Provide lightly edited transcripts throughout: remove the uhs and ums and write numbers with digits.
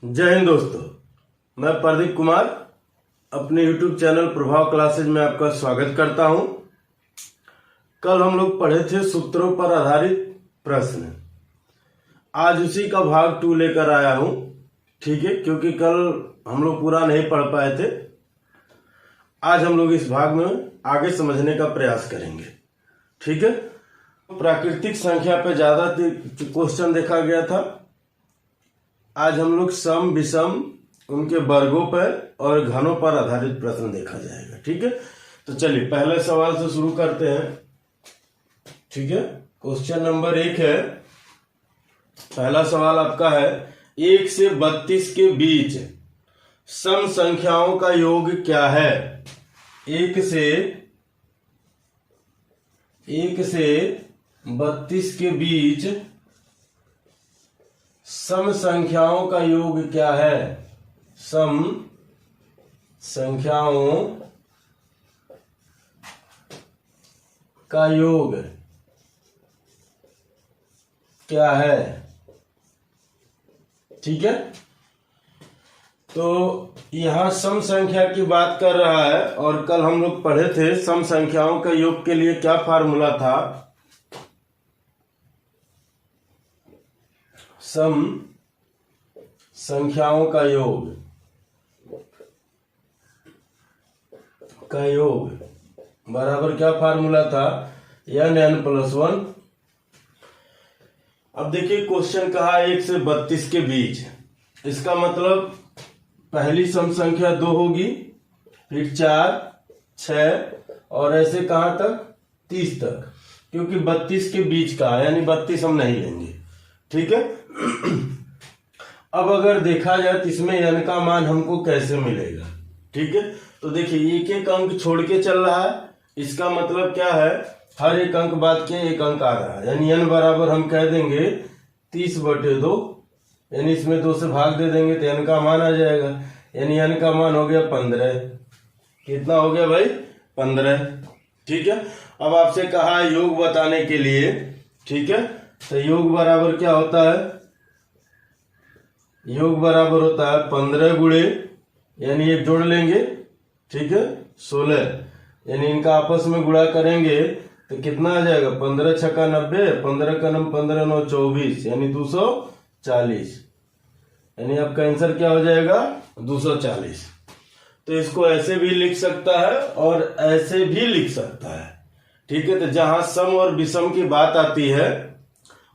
जय हिंद दोस्तों, मैं प्रदीप कुमार अपने YouTube चैनल प्रभाव क्लासेज में आपका स्वागत करता हूं। कल हम लोग पढ़े थे सूत्रों पर आधारित प्रश्न। आज उसी का भाग 2 लेकर आया हूं, ठीक है, क्योंकि कल हम लोग पूरा नहीं पढ़ पाए थे। आज हम लोग इस भाग में आगे समझने का प्रयास करेंगे, ठीक है। प्राकृतिक संख्या पे ज्यादा क्वेश्चन देखा गया था। आज हम लोग सम विषम उनके वर्गों पर और घनों पर आधारित प्रश्न देखा जाएगा, ठीक है। तो चलिए पहले सवाल से शुरू करते हैं, ठीक है। क्वेश्चन नंबर 1 है। पहला सवाल आपका है, 1 से 32 के बीच सम संख्याओं का योग क्या है? 1 से 32 के बीच सम संख्याओं का योग क्या है? सम संख्याओं का योग क्या है? ठीक है। तो यहां सम संख्या की बात कर रहा है और कल हम लोग पढ़े थे सम संख्याओं का योग के लिए क्या फार्मूला था। सम संख्याओं का योग बराबर क्या फार्मूला था? n+1। अब देखिए क्वेश्चन कहा 1 से 32 के बीच, इसका मतलब पहली सम संख्या 2 होगी, फिर 4, 6 और ऐसे कहां तक? 30 तक, क्योंकि 32 के बीच का यानी 32 हम नहीं लेंगे, ठीक है। अब अगर देखा जाए तो इसमें n का मान हमको कैसे मिलेगा, ठीक है। तो देखिए एक एक अंक छोड़ के चल रहा है, इसका मतलब क्या है? हर एक अंक बाद के एक अंक आ रहा है, यानी n बराबर हम कह देंगे 30/2, यानी इसमें 2 से भाग दे देंगे तो n का मान आ जाएगा, यानी n का मान हो गया 15। कितना हो गया भाई? 15, ठीक है। अब आपसे कहा योग बताने के लिए, ठीक है। तो योग बराबर क्या होता है? योग बराबर होता है 15 गुणे, यानी एक जोड़ लेंगे, ठीक है, 16, यानी इनका आपस में गुणा करेंगे तो कितना आ जाएगा? 15 छक्का 90, 15 का 9, 15 9 24, यानी 240, यानी आपका आंसर क्या हो जाएगा? 240। तो इसको ऐसे भी लिख सकता है और ऐसे भी लिख सकता है, ठीक है। तो जहां सम और विषम की बात आती है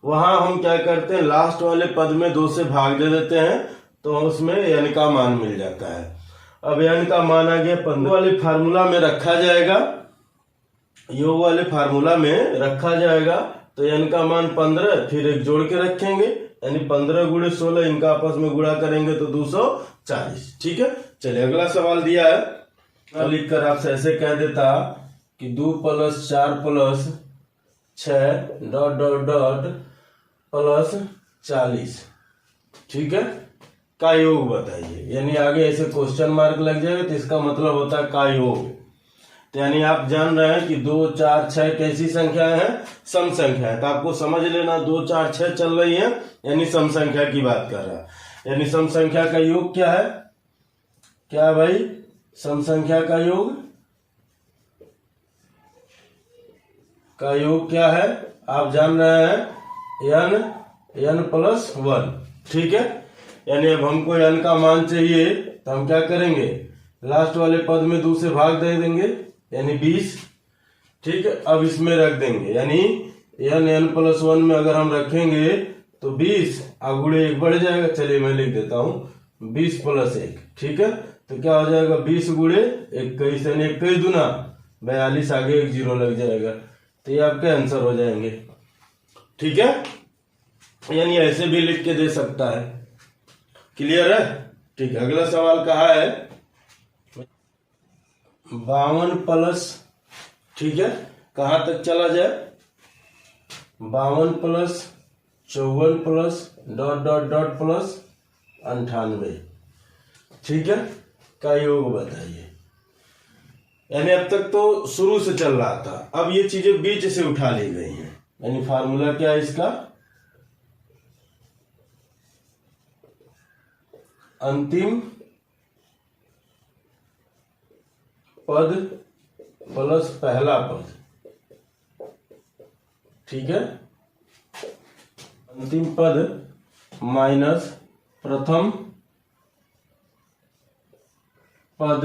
वहां हम क्या करते हैं, लास्ट वाले पद में 2 से भाग दे देते हैं तो उसमें n का मान मिल जाता है। अब n का मान आ गया 15 वाले फार्मूला में रखा जाएगा, योग वाले फार्मूला में रखा जाएगा, तो n का मान 15, फिर एक जोड़ के रखेंगे, यानी 15 गुणे 16, इनका आपस में गुणा करेंगे तो 240, ठीक है। चलिए अगला सवाल दिया है, लिख कर आपसे ऐसे कह देता कि 2 + 4 + 6 ... +40, ठीक है, का योग बताइए। यानी आगे ऐसे क्वेश्चन मार्क लग जाएगा तो इसका मतलब होता है का योग। तो यानी आप जान रहे हैं कि 2, 4, 6 कैसी संख्याएं हैं? सम संख्या है। तो आपको समझ लेना 2, 4, 6 चल रही है, यानी सम संख्या की बात कर रहा है। यानी सम संख्या का योग क्या है? क्या है भाई? सम संख्या का योग क्या है? आप जान रहे हैं n+1, ठीक है। यानी अब हमको n का मान चाहिए तो हम क्या करेंगे, लास्ट वाले पद में 2 से भाग दे देंगे, यानी 20, ठीक है। अब इसमें रख देंगे, यानी n+1 में अगर हम रखेंगे तो 20 गुणे 1 बढ़ जाएगा। चलिए मैं लिख देता हूं 20 + 1, ठीक है। तो क्या हो जाएगा? 20 गुणे 21, यानी 21 दूना 42, आगे एक 0 लग जाएगा, तो ये आपके आंसर हो जाएंगे, ठीक है। यानी ऐसे भी लिख के दे सकता है। क्लियर है? ठीक है। अगला सवाल कहा है 52+, ठीक है, कहां तक चला जाए? 52 + 54 + +98, ठीक है, का योग बताइए। यानी अब तक तो शुरू से चल रहा था, अब ये चीजें बीच से उठा ली गई हैं। यानी फार्मूला क्या है इसका? अंतिम पद प्लस पहला पद, ठीक है, अंतिम पद माइनस प्रथम पद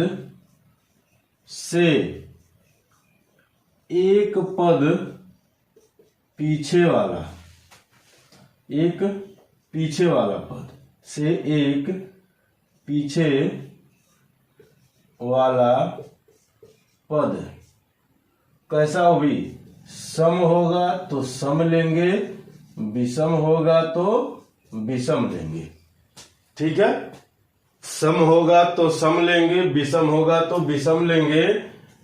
से एक पद पीछे वाला, एक पीछे वाला पद से एक पीछे वाला पद कैसा होगी? सम होगा तो सम लेंगे, विषम होगा तो विषम लेंगे, ठीक है। सम होगा तो सम लेंगे, विषम होगा तो विषम लेंगे।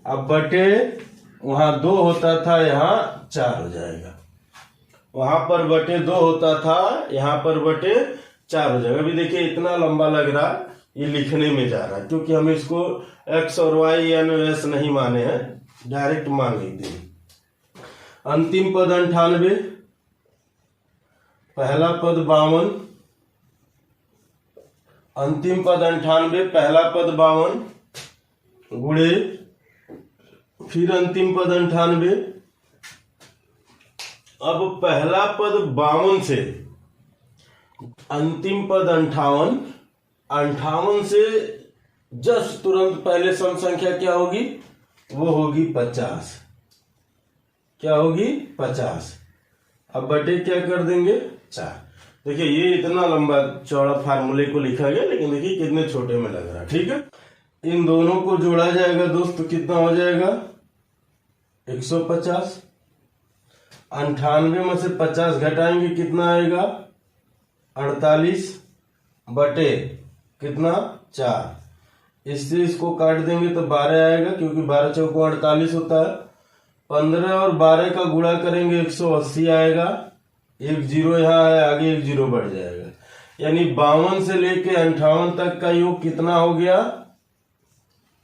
अब बटे वहां 2 होता था, यहाँ 4 हो जाएगा। वहां पर बटे 2 होता था, यहाँ पर बटे 4 हो जाएगा। अभी देखिए इतना लंबा लग रहा, ये लिखने में जा रहा है, क्योंकि हम इसको x और y यानी s नहीं माने हैं, डायरेक्ट मान लिख देंगे। अंतिम पद 98, पहला पद 52, अंतिम पद 98, पहला पद 52 गुणे फिर अंतिम पद 98। अब पहला पद 52 से अंतिम पद 58, 58 से जस्ट तुरंत पहले सम संख्या क्या होगी? वो होगी 50। क्या होगी? 50। अब बटे क्या कर देंगे? 4। देखिए ये इतना लंबा चौड़ा फार्मूले को लिखा गया, लेकिन देखिए कितने छोटे में लग रहा है, ठीक है। इन दोनों को जोड़ा जाएगा दोस्त, तो कितना हो जाएगा? 150। 98 में से 50 घटाएंगे, कितना आएगा? 48 बटे कितना? 4। इससे इसको काट देंगे तो 12 आएगा, क्योंकि 12 चौको 48 होता है। 15 और 12 का गुणा करेंगे 180 आएगा। एक जीरो यहाँ है, आगे एक जीरो बढ़ जाएगा, यानी 52 से लेके 58 तक का योग कितना हो गया?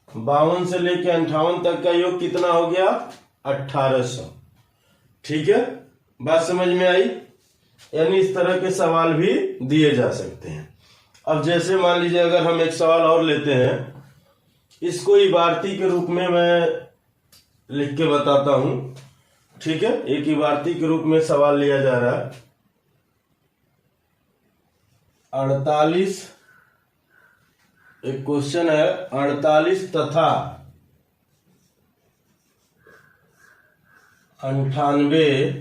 52 से लेके 58 तक का योग कितना हो गया? 1800। ठीक है, बात समझ में आई? यानी इस तरह के सवाल भी दिए जा सकते हैं। अब जैसे मान लीजिए अगर हम एक सवाल और लेते हैं, इसको इबारती के रूप में मैं लिख के बताता हूं। ठीक है, एक इबारती के रूप में सवाल लिया जा रहा है। 48, एक क्वेश्चन है, 48 तथा 98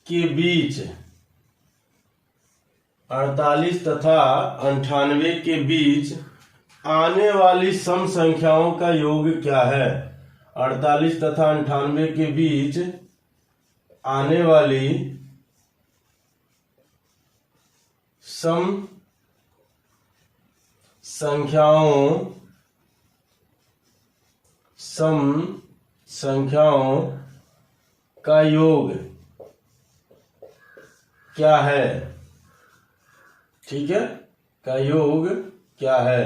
के बीच, 48 तथा 98 के बीच आने वाली सम संख्याओं का योग क्या है? 48 तथा 98 के बीच आने वाली सम संख्याओं का योग क्या है? ठीक है, का योग क्या है?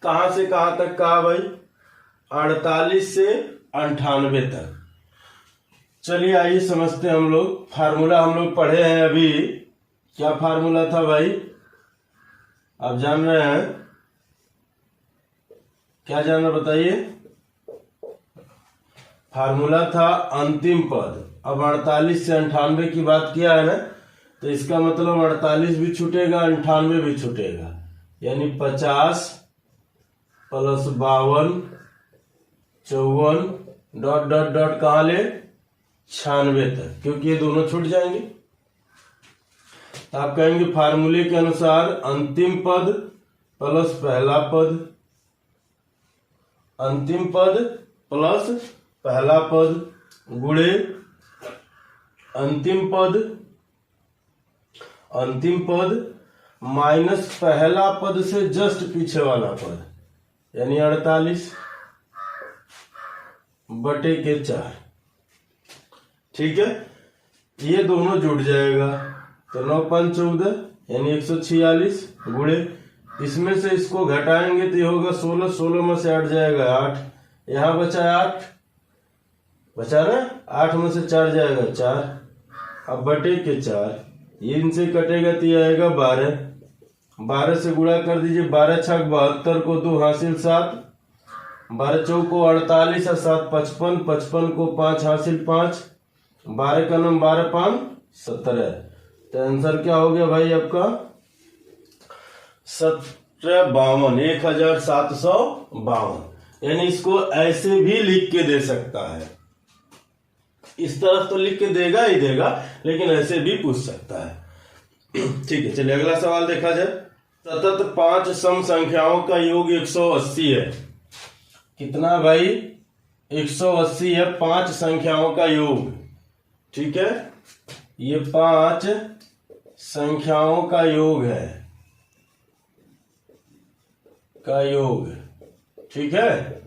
कहां से कहां तक कहा भाई? 48 से 98 तक। चलिए आइए समझते हैं हम लोग। फार्मूला हम लोग पढ़े हैं अभी। क्या फार्मूला था भाई? आप जान रहे हैं? क्या जाना बताइए? फार्मूला था अंतिम पद। अब 48 से 98 की बात किया है ना, तो इसका मतलब 48 भी छूटेगा, 98 भी छूटेगा, यानी 50 प्लस 52 54 डॉट डॉट डॉट कहां ले? 96 तक, क्योंकि ये दोनों छूट जाएंगे। तो आप कहेंगे फार्मूले के अनुसार अंतिम पद प्लस पहला पद, अंतिम पद प्लस पहला पद गुणे अंतिम पद माइनस पहला पद से जस्ट पीछे वाला पद, यानी 48 बटे के 4। ठीक है, ये दोनों जुड़ जाएगा, तो 9 5 14 यानी 146 गुणे, इसमें से इसको घटाएंगे तो ये होगा 16, 16 में से 8 जाएगा 8, यहां बचा 8, बचा ना, 8 में से 4 जाएगा 4, अब बटे के 4, ये इनसे कटेगा तो ये आएगा 12। 12 से गुणा कर दीजिए, 12 छक 72 को 2 हासिल 7, 12 चौक को 48 और 7 55, 55 को 5 हासिल 5, 12 का नाम 12 5 17। तो आंसर क्या हो गया भाई आपका 1752, 1752। यानी इसको ऐसे भी लिख के दे सकता है, इस तरफ तो लिख के देगा ही देगा, लेकिन ऐसे भी पूछ सकता है। ठीक है, चलिए अगला सवाल देखा जाए। सतत 5 सम संख्याओं का योग 180 है। कितना भाई 180 है 5 संख्याओं का योग। ठीक है, ये 5 संख्याओं का योग है, का योग। ठीक है,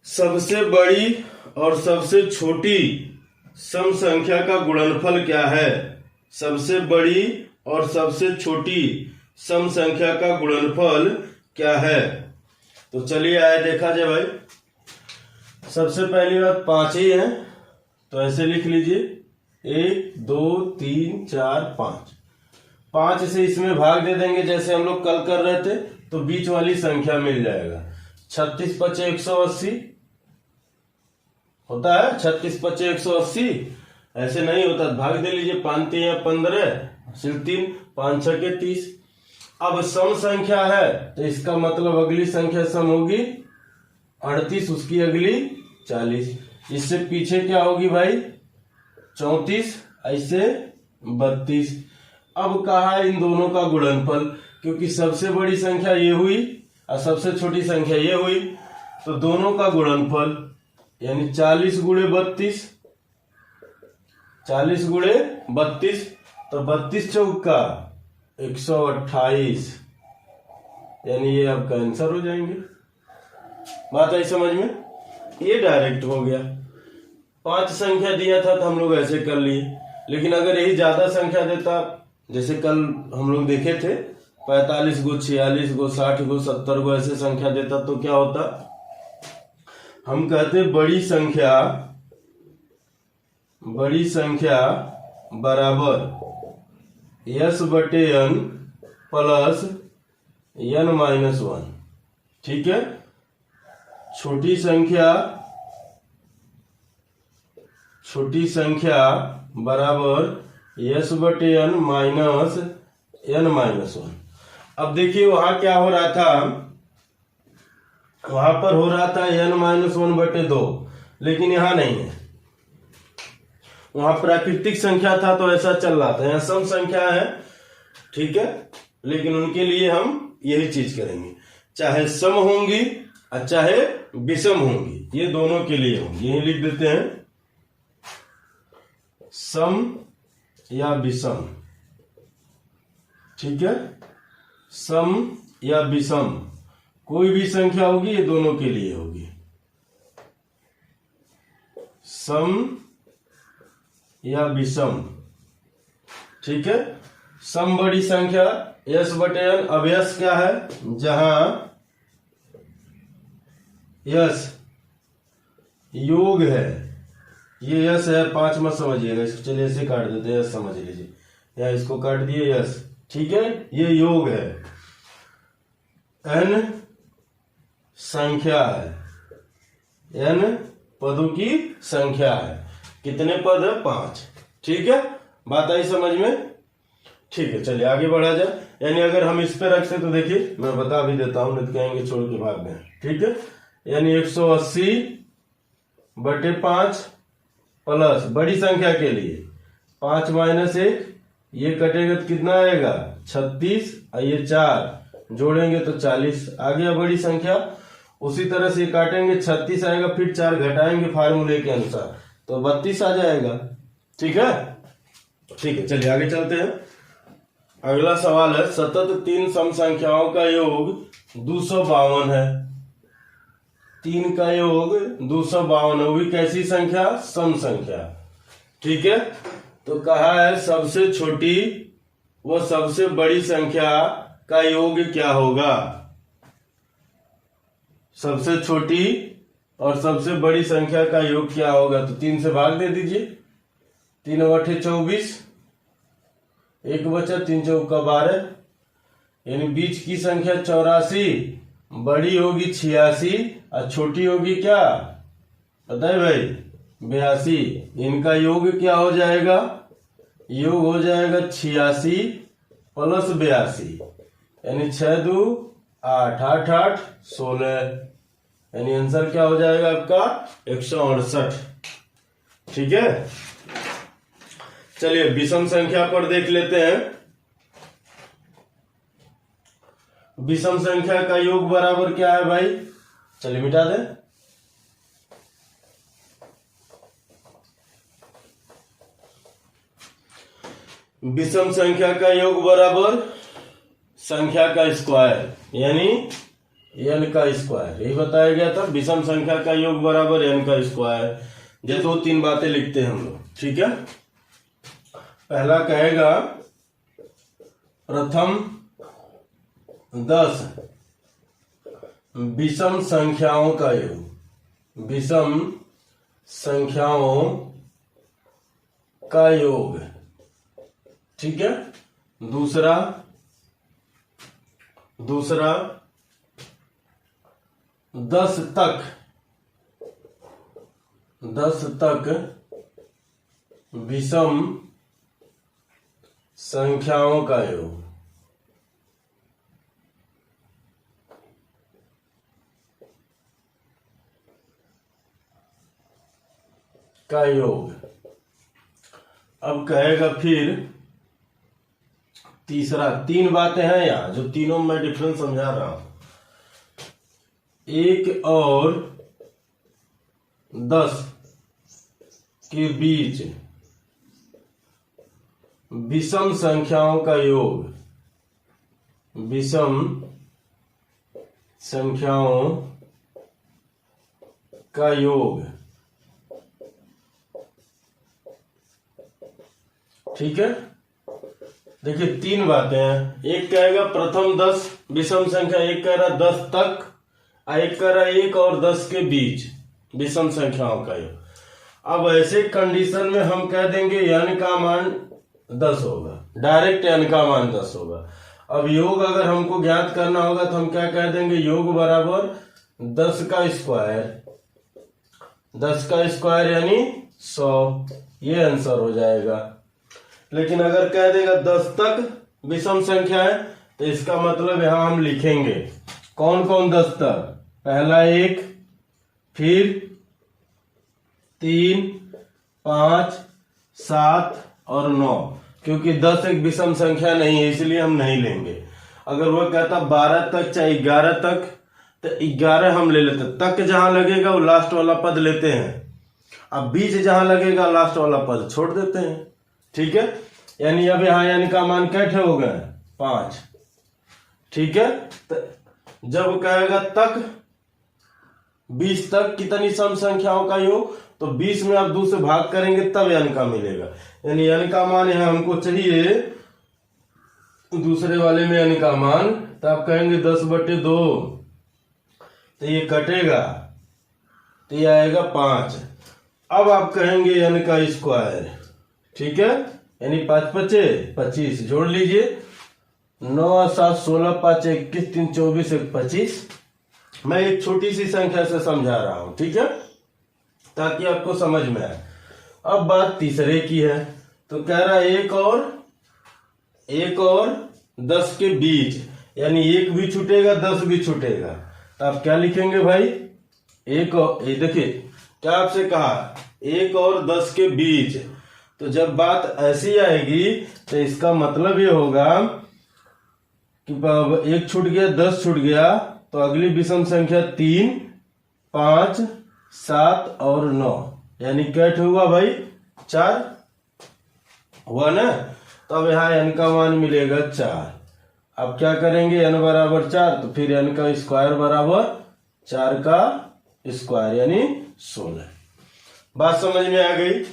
सबसे बड़ी और सबसे छोटी सम संख्या का गुणनफल क्या है? सबसे बड़ी और सबसे छोटी सम संख्या का गुणनफल क्या है? तो चलिए आए देखा जाए भाई। सबसे पहली बात 5 ही है, तो ऐसे लिख लीजिए 1 2 3 4 5। 5 से इसमें भाग दे देंगे जैसे हम लोग कल कर रहे थे, तो बीच वाली संख्या मिल जाएगा। 36 5 180 होता है, 36 5 180। ऐसे नहीं होता, भाग दे लीजिए, 5 3 15 सिर्फ 3, 5 6 30। अब सम संख्या है तो इसका मतलब अगली संख्या सम होगी 38, उसकी अगली 40। इससे पीछे क्या होगी भाई 34, ऐसे 32। अब कहा है इन दोनों का गुणनफल, क्योंकि सबसे बड़ी संख्या ये हुई और सबसे छोटी संख्या ये हुई, तो दोनों का गुणनफल यानी 40 गुणे 32, 40 गुणे 32, तो 32 चौका 128, यानी ये आपका आंसर हो जाएंगे। बात आई समझ में? ये डायरेक्ट हो गया। 5 संख्या दिया था तो हम लोग ऐसे कर लिए, लेकिन अगर यही ज्यादा संख्या देता, जैसे कल हम लोग देखे थे 45 गो 46 गो 60 गो 70 गो ऐसे संख्या देता, तो क्या होता? हम कहते बड़ी संख्या बराबर यस बटे n प्लस n-1। ठीक है, छोटी संख्या बराबर यस बटे n माइनस n-1। अब देखिए वहां क्या हो रहा था, वहां पर हो रहा था n-1 बटे 2, लेकिन यहां नहीं है। वहां प्राकृतिक संख्या था तो ऐसा चल रहा था, यहाँ सम संख्या है। ठीक है, लेकिन उनके लिए हम यही चीज करेंगे, चाहे सम होंगी और चाहे विषम होंगी, ये दोनों के लिए होंगी। यही लिख देते हैं सम या विषम। ठीक है, सम या विषम कोई भी संख्या होगी, ये दोनों के लिए होगी। सम या विषम। ठीक है, सम बड़ी संख्या यस बटे n। अब यस क्या है? जहां यस योग है, ये यस है, 5 मत समझिएगा इसको, चलिए ऐसे काट देते हैं, यस समझ लीजिए, या इसको काट दिए यस। ठीक है, ये योग है, n संख्या है, n पदों की संख्या है। कितने पद है? 5। ठीक है, बात आई समझ में? ठीक है, चलिए आगे बढ़ा जाए। यानी अगर हम इस पे रखते तो देखिए, मैं बता भी देता हूं, नहीं तो कहेंगे छोड़ के भाग गए। ठीक है, यानी 180 बटे 5 प्लस बड़ी संख्या के लिए 5 माइनस 1, ये कटेगा तो कितना आएगा 36, और ये 4 जोड़ेंगे तो 40 आ गया बड़ी संख्या। उसी तरह से काटेंगे 36 आएगा, फिर 4 घटाएंगे फार्मूले के अनुसार तो 32 आ जाएगा। ठीक है, ठीक है, चलिए आगे चलते हैं। अगला सवाल है, सतत 3 सम संख्याओं का योग 252 है। 3 का योग 252 है, वो भी कैसी संख्या? सम संख्या। ठीक है, तो कहा है सबसे छोटी व सबसे बड़ी संख्या का योग क्या होगा? सबसे छोटी और सबसे बड़ी संख्या का योग क्या होगा? तो 3 से भाग दे दीजिए, 3 बटे 24, एक बचा, 3 चौका 12, यानी बीच की संख्या 84 बड़ी होगी 86 और छोटी होगी क्या पता है भाई 82। इनका योग क्या हो जाएगा, योग हो जाएगा 86 प्लस 82, यानी 6 2 8 8 8 16, यानी आंसर क्या हो जाएगा आपका 168। ठीक है, चलिए विषम संख्या पर देख लेते हैं। विषम संख्या का योग बराबर क्या है भाई, चलिए मिटा दें। विषम संख्या का योग बराबर संख्या का स्क्वायर यानी n का स्क्वायर, यही बताया गया था। विषम संख्या का योग बराबर n का स्क्वायर। जैसे 2-3 बातें लिखते हैं हम लोग, ठीक है। पहला कहेगा प्रथम 10 विषम संख्याओं का योग, विषम संख्याओं का योग, ठीक है। दूसरा 10 तक विषम संख्याओं का योग, अब कहेगा फिर तीसरा, 3 बातें हैं यहां जो तीनों में डिफरेंस समझा रहा हूं। 1 और 10 के बीच विषम संख्याओं का योग, विषम संख्याओं का योग, ठीक है। देखिए 3 बातें हैं। एक कहेगा प्रथम 10 विषम संख्या, एक कह रहा 10 तक, एक कह रहा 1 और 10 के बीच विषम संख्याओं का योग। अब ऐसे कंडीशन में हम कह देंगे n का मान 10 होगा, डायरेक्ट n का मान 10 होगा। अब योग अगर हमको ज्ञात करना होगा तो हम क्या कह देंगे, योग बराबर 10 का स्क्वायर, 10 का स्क्वायर यानी 100, ये आंसर हो जाएगा। लेकिन अगर कह देगा 10 तक विषम संख्या है तो इसका मतलब यहां हम लिखेंगे कौन कौन 10 तक, पहला 1, फिर 3, 5, 7 और 9, क्योंकि 10 एक विषम संख्या नहीं है इसलिए हम नहीं लेंगे। अगर वो कहता 12 तक चाहे 11 तक तो 11 हम ले लेते, तक जहां लगेगा वो लास्ट वाला पद लेते हैं, अब बीच जहां लगेगा लास्ट वाला पद छोड़ देते हैं, ठीक है। यानी अब यहां n का मान कैसे हो गए 5, ठीक है। तो जब कहेगा तक 20 तक कितनी सम संख्याओं का योग, तो 20 में आप 2 से भाग करेंगे तब n का मिलेगा, यानी n का मान यहां हमको चाहिए दूसरे वाले में n का मान, तो आप कहेंगे 10/2, तो ये कटेगा तो ये आएगा 5। अब आप कहेंगे n का स्क्वायर, ठीक है, यानी 5 5 25, जोड़ लीजिए 9 7 16 5 21 3 24 1 25। मैं एक छोटी सी संख्या से समझा रहा हूं, ठीक है, ताकि आपको समझ में आए। अब बात तीसरे की है, तो कह रहा है 1 और 10 के बीच, यानी 1 भी छूटेगा 10 भी छूटेगा, तो आप क्या लिखेंगे भाई, 1 और, ये देखिए क्या आपसे कहा 1 और 10 के बीच, तो जब बात ऐसी आएगी तो इसका मतलब ये होगा कि 1 छूट गया 10 छूट गया, तो अगली विषम संख्या 3, 5, 7 और 9, यानी कैट हुआ भाई 4 हुआ ना। तो अब यहाँ n का मान मिलेगा 4। अब क्या करेंगे, n बराबर 4, तो फिर n का स्क्वायर बराबर 4 का स्क्वायर यानी 16। बात समझ में आ गई।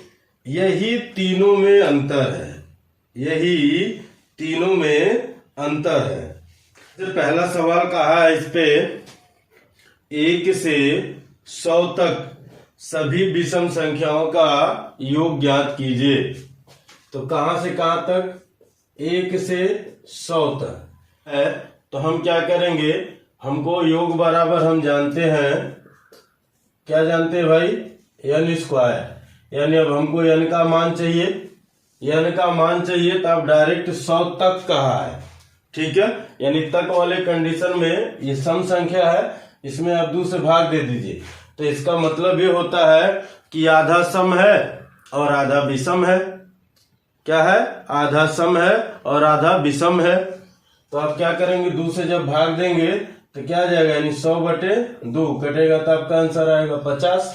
यही तीनों में अंतर है, यही तीनों में अंतर है। तो पहला सवाल कहा है इस पे 1 से 100 तक सभी विषम संख्याओं का योग ज्ञात कीजिए। तो कहां से कहां तक, 1 से 100 तक है। तो हम क्या करेंगे, हमको योग बराबर हम जानते हैं, क्या जानते हैं भाई, n स्क्वायर। यानी अब हमको n का मान चाहिए, n का मान चाहिए तो आप डायरेक्ट 100 तक कहा है, ठीक है। यानी तक वाले कंडीशन में ये सम संख्या है, इसमें आप 2 से भाग दे दीजिए। तो इसका मतलब ये होता है कि आधा सम है और आधा विषम है। क्या है, आधा सम है और आधा विषम है। तो आप क्या करेंगे, 2 से जब भाग देंगे तो क्या आ जाएगा, यानी 100/2 कटेगा तो आपका आंसर आएगा 50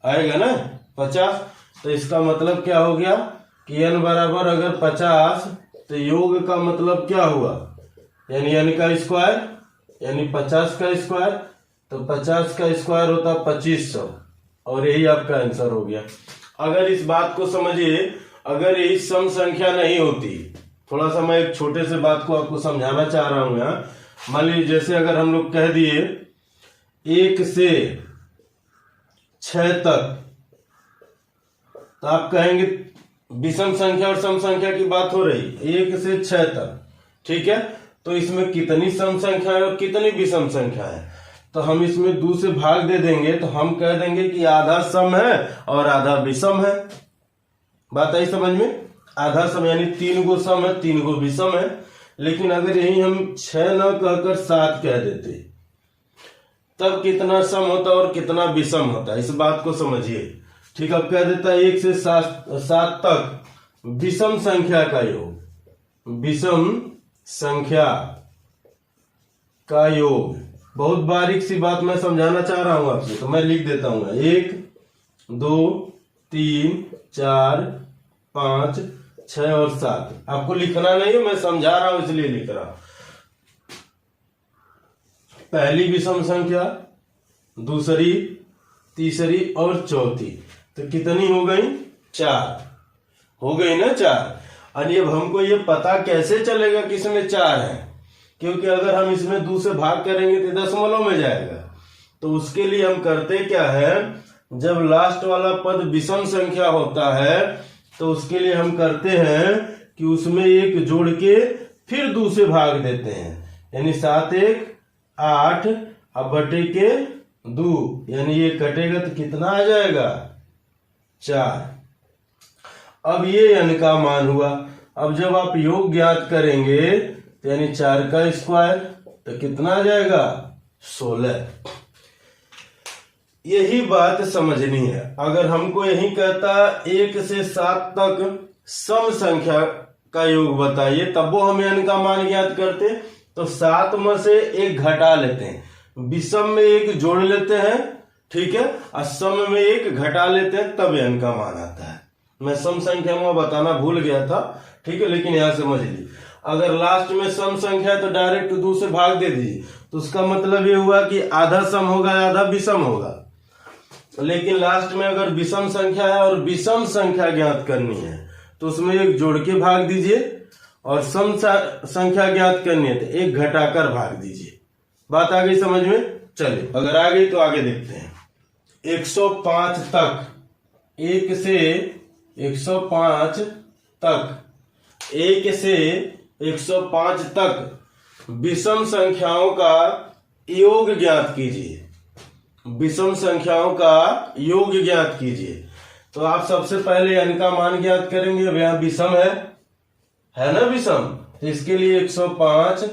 आएगा ना, 50। तो इसका मतलब क्या हो गया कि n बराबर अगर 50 तो योग का मतलब क्या हुआ, यानी n का स्क्वायर, यानी 50 का स्क्वायर। तो 50 का स्क्वायर होता 2500 और यही आपका आंसर हो गया। अगर इस बात को समझिए, अगर यही सम संख्या नहीं होती, थोड़ा सा मैं एक छोटे से बात को आपको समझाना चाह रहा हूं यहाँ। मान लीजिए जैसे अगर हम लोग कह दिए 1 से 6 तक, तो आप कहेंगे विषम संख्या और सम संख्या की बात हो रही, 1 से 6 तक, ठीक है। तो इसमें कितनी सम संख्या है और कितनी विषम संख्या है, तो हम इसमें 2 से भाग दे देंगे तो हम कह देंगे कि आधा सम है और आधा विषम है। बात आई समझ में, आधा सम यानी 3 गो सम है 3 गो विषम है। लेकिन अगर यही हम 6 न कहकर 7 कह देते, तब कितना सम होता और कितना विषम होता, इस बात को समझिए, ठीक। अब कह देता है 1 से 7 तक विषम संख्या का योग, विषम संख्या का योग। बहुत बारीक सी बात मैं समझाना चाह रहा हूं आपसे, तो मैं लिख देता हूं 1 2 3 4 5 6 और 7। आपको लिखना नहीं है, मैं समझा रहा हूं इसलिए लिख रहा हूं। पहली विषम संख्या, दूसरी, तीसरी और चौथी, तो कितनी हो गई, 4 हो गई ना, 4। और अब हमको ये पता कैसे चलेगा कि इसमें 4 है, क्योंकि अगर हम इसमें 2 से भाग करेंगे तो दशमलव में जाएगा। तो उसके लिए हम करते क्या है, जब लास्ट वाला पद विषम संख्या होता है तो उसके लिए हम करते हैं कि उसमें 1 जोड़ के फिर 2 से भाग देते हैं, यानी 7 1 8 अब बटे के 2, यानी ये कटेगा तो कितना आ जाएगा, 4। अब ये n का मान हुआ। अब जब आप योग ज्ञात करेंगे तो यानी 4 का स्क्वायर तो कितना आ जाएगा, 16। यही बात समझनी है। अगर हमको यही कहता 1 से 7 तक सम संख्या का योग बताइए, तब वो हम n का मान ज्ञात करते। तो 7 में से 1 घटा लेते हैं, विषम में 1 जोड़ लेते हैं, ठीक है, और सम में 1 घटा लेते हैं, तब n का मान आता है। मैं सम संख्या में बताना भूल गया था, ठीक है, लेकिन यहां समझ ली। अगर लास्ट में सम संख्या है तो डायरेक्ट 2 से भाग दे दीजिए, तो उसका मतलब ये हुआ कि आधा सम होगा आधा विषम होगा। लेकिन लास्ट में अगर विषम संख्या है और विषम संख्या ज्ञात करनी है तो उसमें 1 जोड़ के भाग दीजिए, और सम संख्या ज्ञात करनी है तो 1 घटाकर भाग दीजिए। बात आ गई समझ में। चलिए अगर आ गई तो आगे देखते हैं। 105 तक, 1 से 105 तक, 1 से 105 तक विषम संख्याओं का योग ज्ञात कीजिए, विषम संख्याओं का योग ज्ञात कीजिए। तो आप सबसे पहले n का मान ज्ञात करेंगे। अब यहाँ विषम है ना विषम, तो इसके लिए 105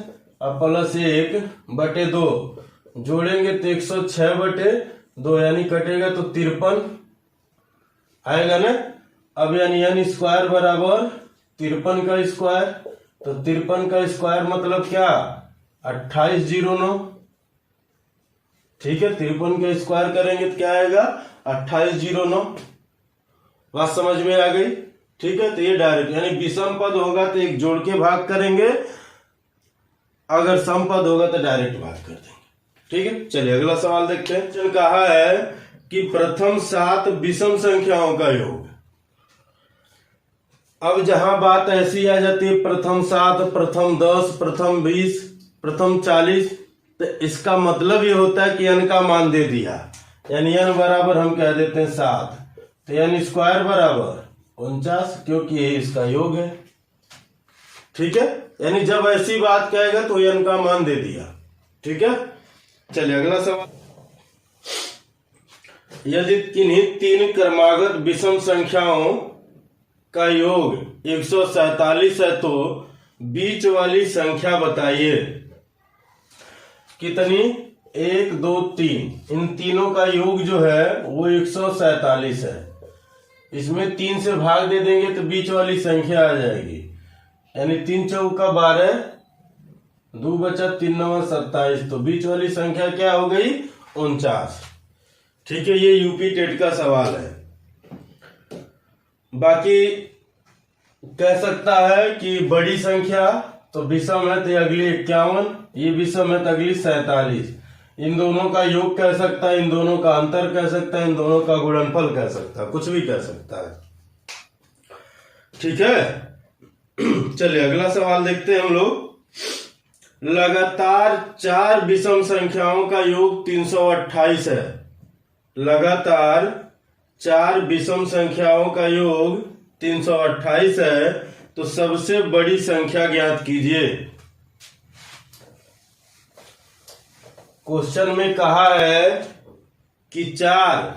अब प्लस 1 बटे 2 जोड़ेंगे तो 106/2, यानी कटेगा तो 53 आएगा ना। अब यानी स्क्वायर बराबर 53 का स्क्वायर, तो 53 का स्क्वायर मतलब क्या, 2809, ठीक है। 53 का स्क्वायर करेंगे तो क्या आएगा, 2809। बात समझ में आ गई, ठीक है। तो ये डायरेक्ट यानी विषम पद होगा तो 1 जोड़ के भाग करेंगे, अगर सम पद होगा तो डायरेक्ट भाग कर देंगे, ठीक है। चलिए अगला सवाल देखते हैं। कहा है कि प्रथम 7 विषम संख्याओं का योग। अब जहां बात ऐसी आ जाती है प्रथम 7, प्रथम 10, प्रथम 20, प्रथम 40, तो इसका मतलब ये होता है कि n का मान दे दिया, यानी n बराबर हम कह देते हैं 7, तो यानी स्क्वायर बराबर 49, क्योंकि ये इसका योग है। ठीक है, यानी जब ऐसी बात कहेगा तो n का मान दे दिया। ठीक है, चलिए अगला सवाल। यदि किन्हीं तीन क्रमागत विषम संख्याओं का योग 147 है तो बीच वाली संख्या बताइए। कितनी? 1 2 3, इन तीनों का योग जो है वो 147 है। इसमें 3 से भाग दे देंगे तो बीच वाली संख्या आ जाएगी, यानी 3 चौका 12, 2 बचा 3 9 27, तो बीच वाली संख्या क्या हो गई? 49। ठीक है, ये यूपी टेट का सवाल है। बाकी कह सकता है कि बड़ी संख्या तो विषम है तो अगली 51, ये विषम है तो अगली 47। इन दोनों का योग कह सकता है, इन दोनों का अंतर कह सकता है, इन दोनों का गुणनफल कह सकता है, कुछ भी कह सकता है। ठीक है, चलिए अगला सवाल देखते हैं हम लोग। लगातार 4 विषम संख्याओं का योग 328 है। लगातार 4 विषम संख्याओं का योग 328 है, तो सबसे बड़ी संख्या ज्ञात कीजिए। क्वेश्चन में कहा है कि 4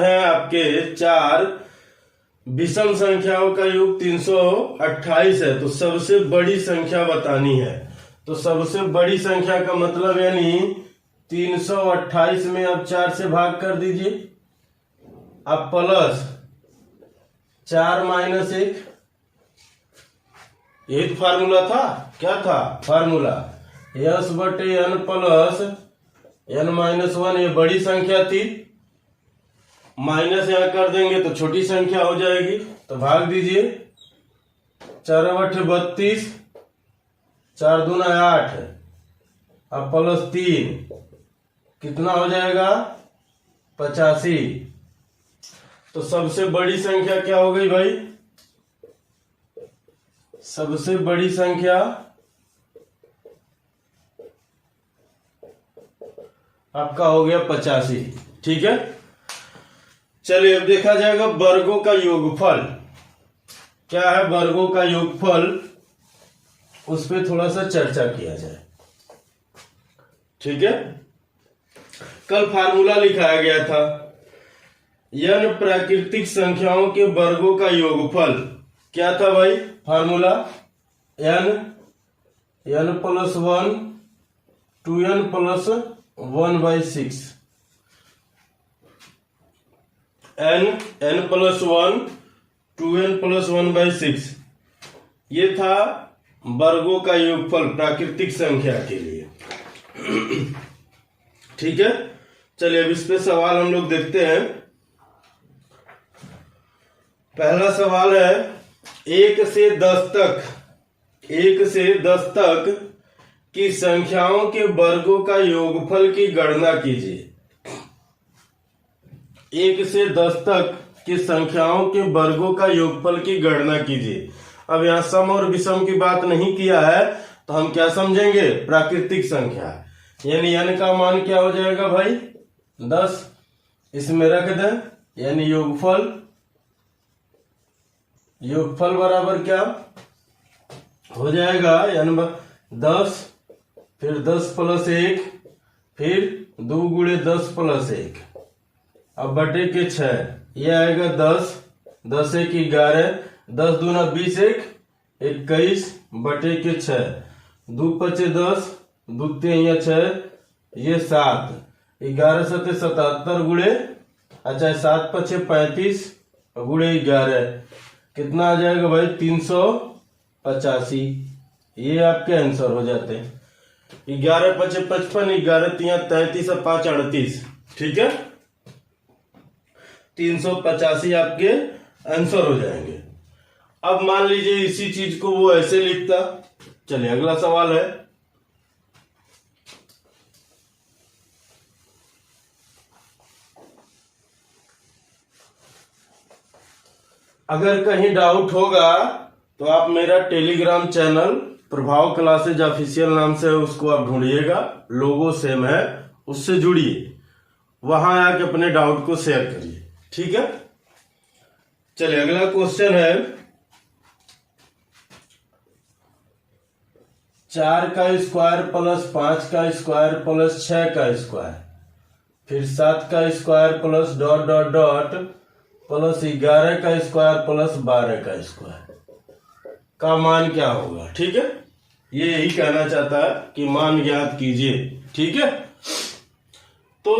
है आपके, 4 विषम संख्याओं का योग 328 है, तो सबसे बड़ी संख्या बतानी है। तो सबसे बड़ी संख्या का मतलब यानी 328 में अब 4 से भाग कर दीजिए, अब प्लस 4 माइनस 1, यही तो फार्मूला था। क्या था फार्मूला? यस बटे एन प्लस एन माइनस 1, ये बड़ी संख्या थी, माइनस यहां कर देंगे तो छोटी संख्या हो जाएगी, तो भाग दीजिए। 4 बटे 32, 4 दूना 8, अब प्लस 3, कितना हो जाएगा? 85। तो सबसे बड़ी संख्या क्या हो गई भाई? सबसे बड़ी संख्या आपका हो गया 85। ठीक है, चलिए अब देखा जाएगा वर्गों का योगफल। क्या है वर्गों का योगफल, उस पर थोड़ा सा चर्चा किया जाए। ठीक है, कल फार्मूला लिखाया गया था, n प्राकृतिक संख्याओं के वर्गों का योगफल। क्या था भाई formula? n plus 1 2n plus 1/6, n plus 1 2n plus 1/6, ये था वर्गों का योगफल प्राकृतिक संख्या के लिए। ठीक है, चलिए अब इस पे सवाल हम लोग देखते हैं। पहला सवाल है 1 से 10 तक की संख्याओं के वर्गों का योगफल की गणना कीजिए। 1 से 10 तक की संख्याओं के वर्गों का योगफल की गणना कीजिए। अब यहाँ सम और विषम की बात नहीं किया है, तो हम क्या समझेंगे? प्राकृतिक संख्या, यानी n का मान क्या हो जाएगा भाई? 10, इसमें रख दें, यानी योगफल बराबर क्या हो जाएगा? यानी 10, फिर 10 प्लस 1, फिर 2 गुणे 10 प्लस 1, अब बटे के 6, ये आएगा 10, 10 1 11, 10 दूना 20 1 21 बटे के 6, 2 पचे 10, 2 3 6, ये 7, 11 7 77 गुणे, अच्छा 7 पचे 35 गुणे 11, कितना आ जाएगा भाई? 385। ये आपके आंसर हो जाते हैं। 11 पचे 55, 11 3 33 और 5 38। ठीक है, 385 आपके आंसर हो जाएंगे। अब मान लीजिए इसी चीज को वो ऐसे लिखता। चलिए अगला सवाल है, अगर कहीं डाउट होगा तो आप मेरा टेलीग्राम चैनल प्रभाव क्लासेज ऑफिशियल नाम से उसको आप ढूंढिएगा, लोगो सेम है, उससे जुड़िए, वहां आके अपने डाउट को शेयर करिए। ठीक है, चलिए अगला क्वेश्चन है 4 का स्क्वायर प्लस 5 का स्क्वायर प्लस 6 का स्क्वायर, फिर 7 का square plus dot dot dot plus 11 का स्क्वायर प्लस 12 का स्क्वायर का मान क्या होगा। ठीक है, ये यही कहना चाहता है कि मान ज्ञात कीजिए। ठीक है, तो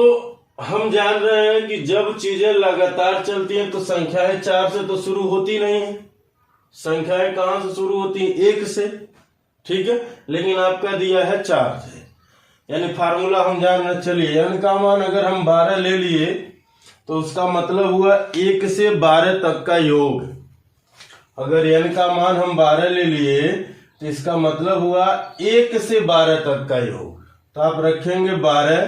हम जान रहे हैं कि जब चीजें लगातार चलती हैं तो संख्याएं 4 से तो शुरू होती नहीं है। संख्याएं कहां से शुरू होती हैं? 1 से। ठीक है, लेकिन आपका दिया है 4 से, यानी फार्मूला हम जान रहे। चलिए, n का मान अगर हम 12 ले लिए तो उसका मतलब हुआ 1 से 12 तक का योग। अगर n का मान हम 12 ले लिए तो इसका मतलब हुआ 1 से 12 तक का योग। तो आप रखेंगे 12,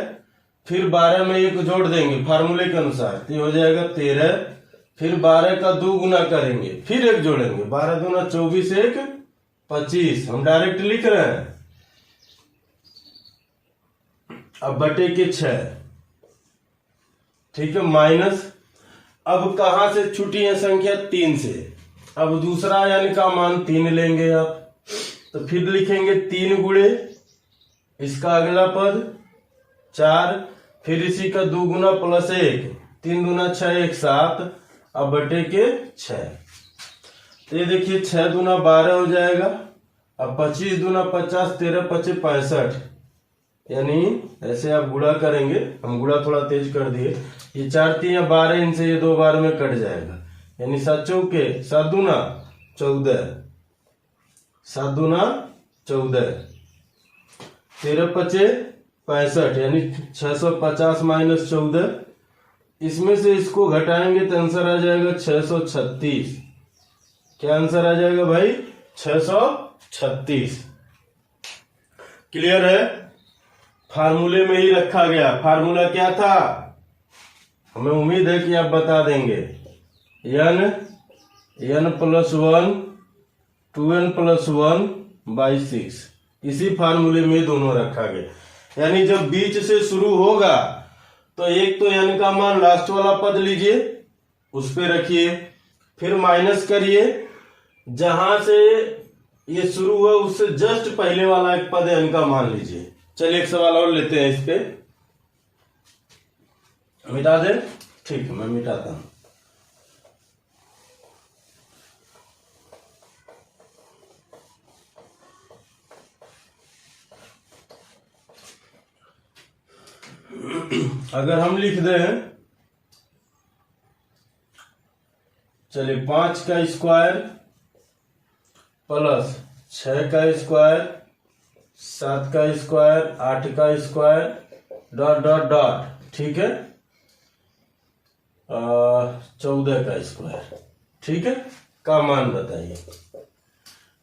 फिर 12 में 1 जोड़ देंगे फार्मूले के अनुसार, तो हो जाएगा 13, फिर 12 का 2 गुना करेंगे, फिर 1 जोड़ेंगे, 12 दूना 24, 1 25। हम डायरेक्ट लिख रहे हैं। अब बटे के 6, ठीक है, माइनस। अब कहां से छुटी है संख्या? 3 से। अब दूसरा यानी का मान 3 लेंगे आप, तो फिर लिखेंगे 3 गुणे इसका अगला पद 4, फिर इसी का 2 गुना प्लस 1, 3 दूना 6, 1 7, अब बटे के 6। तो ये देखिए 6 दूना 12 हो जाएगा, अब 25 दूना 50, 13 25 65, यानी ऐसे आप गुणा करेंगे। हम गुणा थोड़ा तेज कर दिए। ये 4 3 12, इनसे ये 2 बार में कट जाएगा, यानी 7 चौके 7 दूना 14, 7 दूना 14, 13 25 65, यानी 650 माइनस 14। इसमें से इसको घटाएंगे तो आंसर आ जाएगा 636। क्या आंसर आ जाएगा भाई? 636। क्लियर है? फार्मूले में ही रखा गया। फार्मूला क्या था? हमें उम्मीद है कि आप बता देंगे। n प्लस 1 2n प्लस 1/6, इसी फार्मूले में दोनों रखा गया। यानी जब बीच से शुरू होगा तो एक तो n का मान लास्ट वाला पद लीजिए, उस पे रखिए, फिर माइनस करिए, जहां से ये शुरू हुआ उससे जस्ट पहले वाला एक पद n का मान लीजिए। चलिए एक सवाल और लेते हैं, इस पे मिटा दे। ठीक है, मैं मिटाता हूं। अगर हम लिख दें, चलिए 5 का स्क्वायर प्लस 6 का स्क्वायर, 7 का स्क्वायर, 8 का स्क्वायर, डॉट डॉट डॉट, ठीक है, 14 का स्क्वायर, ठीक है, का मान बताइए।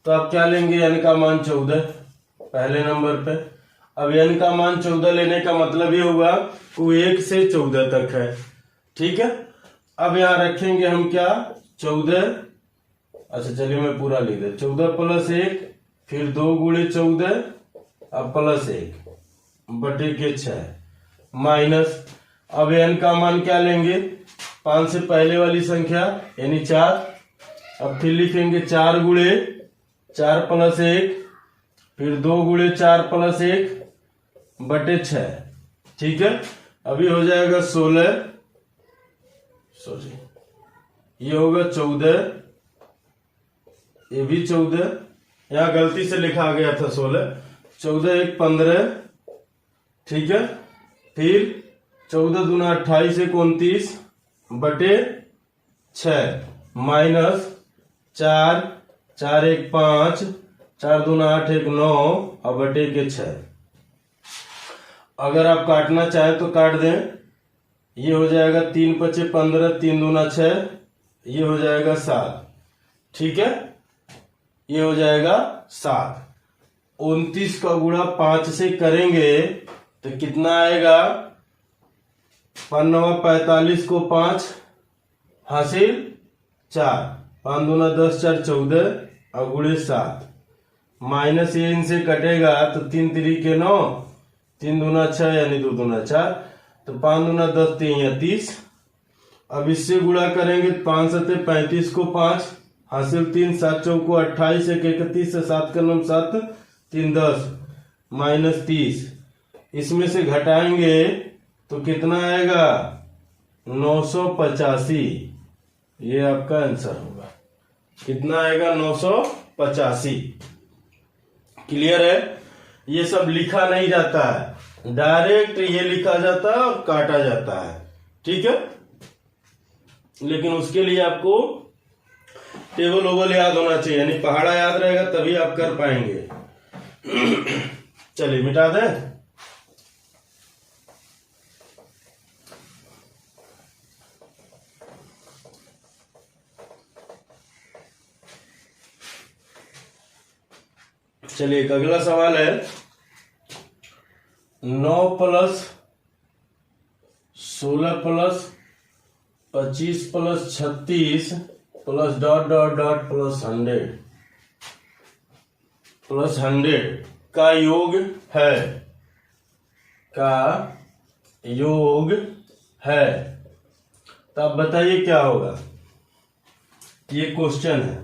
तो आप क्या लेंगे? n का मान 14 पहले नंबर पे। अब n का मान 14 लेने का मतलब ये हुआ कि 1 से 14 तक है। ठीक है, अब यहां रखेंगे हम क्या? 14। अच्छा चलिए मैं पूरा लिख दे। 14 प्लस 1, फिर 2 गुणे 14, अब प्लस 1 बटे के 6, माइनस। अब n का मान क्या लेंगे? 5 से पहले वाली संख्या यानी 4। अब फिर लिखेंगे 4 गुणे 4 प्लस 1, फिर 2 गुणे 4 प्लस 1 बटे 6। ठीक है, अभी हो जाएगा 16, सॉरी ये होगा 14, ये भी 14, यहां गलती से लिखा गया था 16, 14 1 15, ठीक है, फिर 14 दूना 28 1 29 बटे 6, माइनस 4 4 1 5, 4 दूना 8 1 9, और बटे के 6। अगर आप काटना चाहे तो काट दें। ये हो जाएगा 3 5 15, 3 दूना 6, ये हो जाएगा 7, ठीक है, ये हो जाएगा 7। 29 का गुणा 5 से करेंगे तो कितना आएगा? 5 9 45 को 5 हासिल 4, 5 दूना 10 4 14, और गुणे 7, माइनस ये इनसे कटेगा तो 3 3 के 9, 3 दूना 6 यानी 2 दूना 4, तो 5 दूना 10 3 या 30। अब इससे गुणा करेंगे 5 7 35 को 5 हासिल 3, 7 चौको 28 1 31 से 7 का 9 7 3 10 -30, इसमें से घटाएंगे तो कितना आएगा 985। ये आपका आंसर होगा। कितना आएगा 985। क्लियर है? ये सब लिखा नहीं जाता है, डायरेक्ट ये लिखा जाता है और काटा जाता है। ठीक है, लेकिन उसके लिए आपको टेबल ओबल याद होना चाहिए, यानी पहाड़ा याद रहेगा तभी आप कर पाएंगे। चलिए मिटा दें। चलिए एक अगला सवाल है, 9 + 16 + 25 + 36 + ... + 100 का योग है, तो आप बताइए क्या होगा। ये क्वेश्चन है।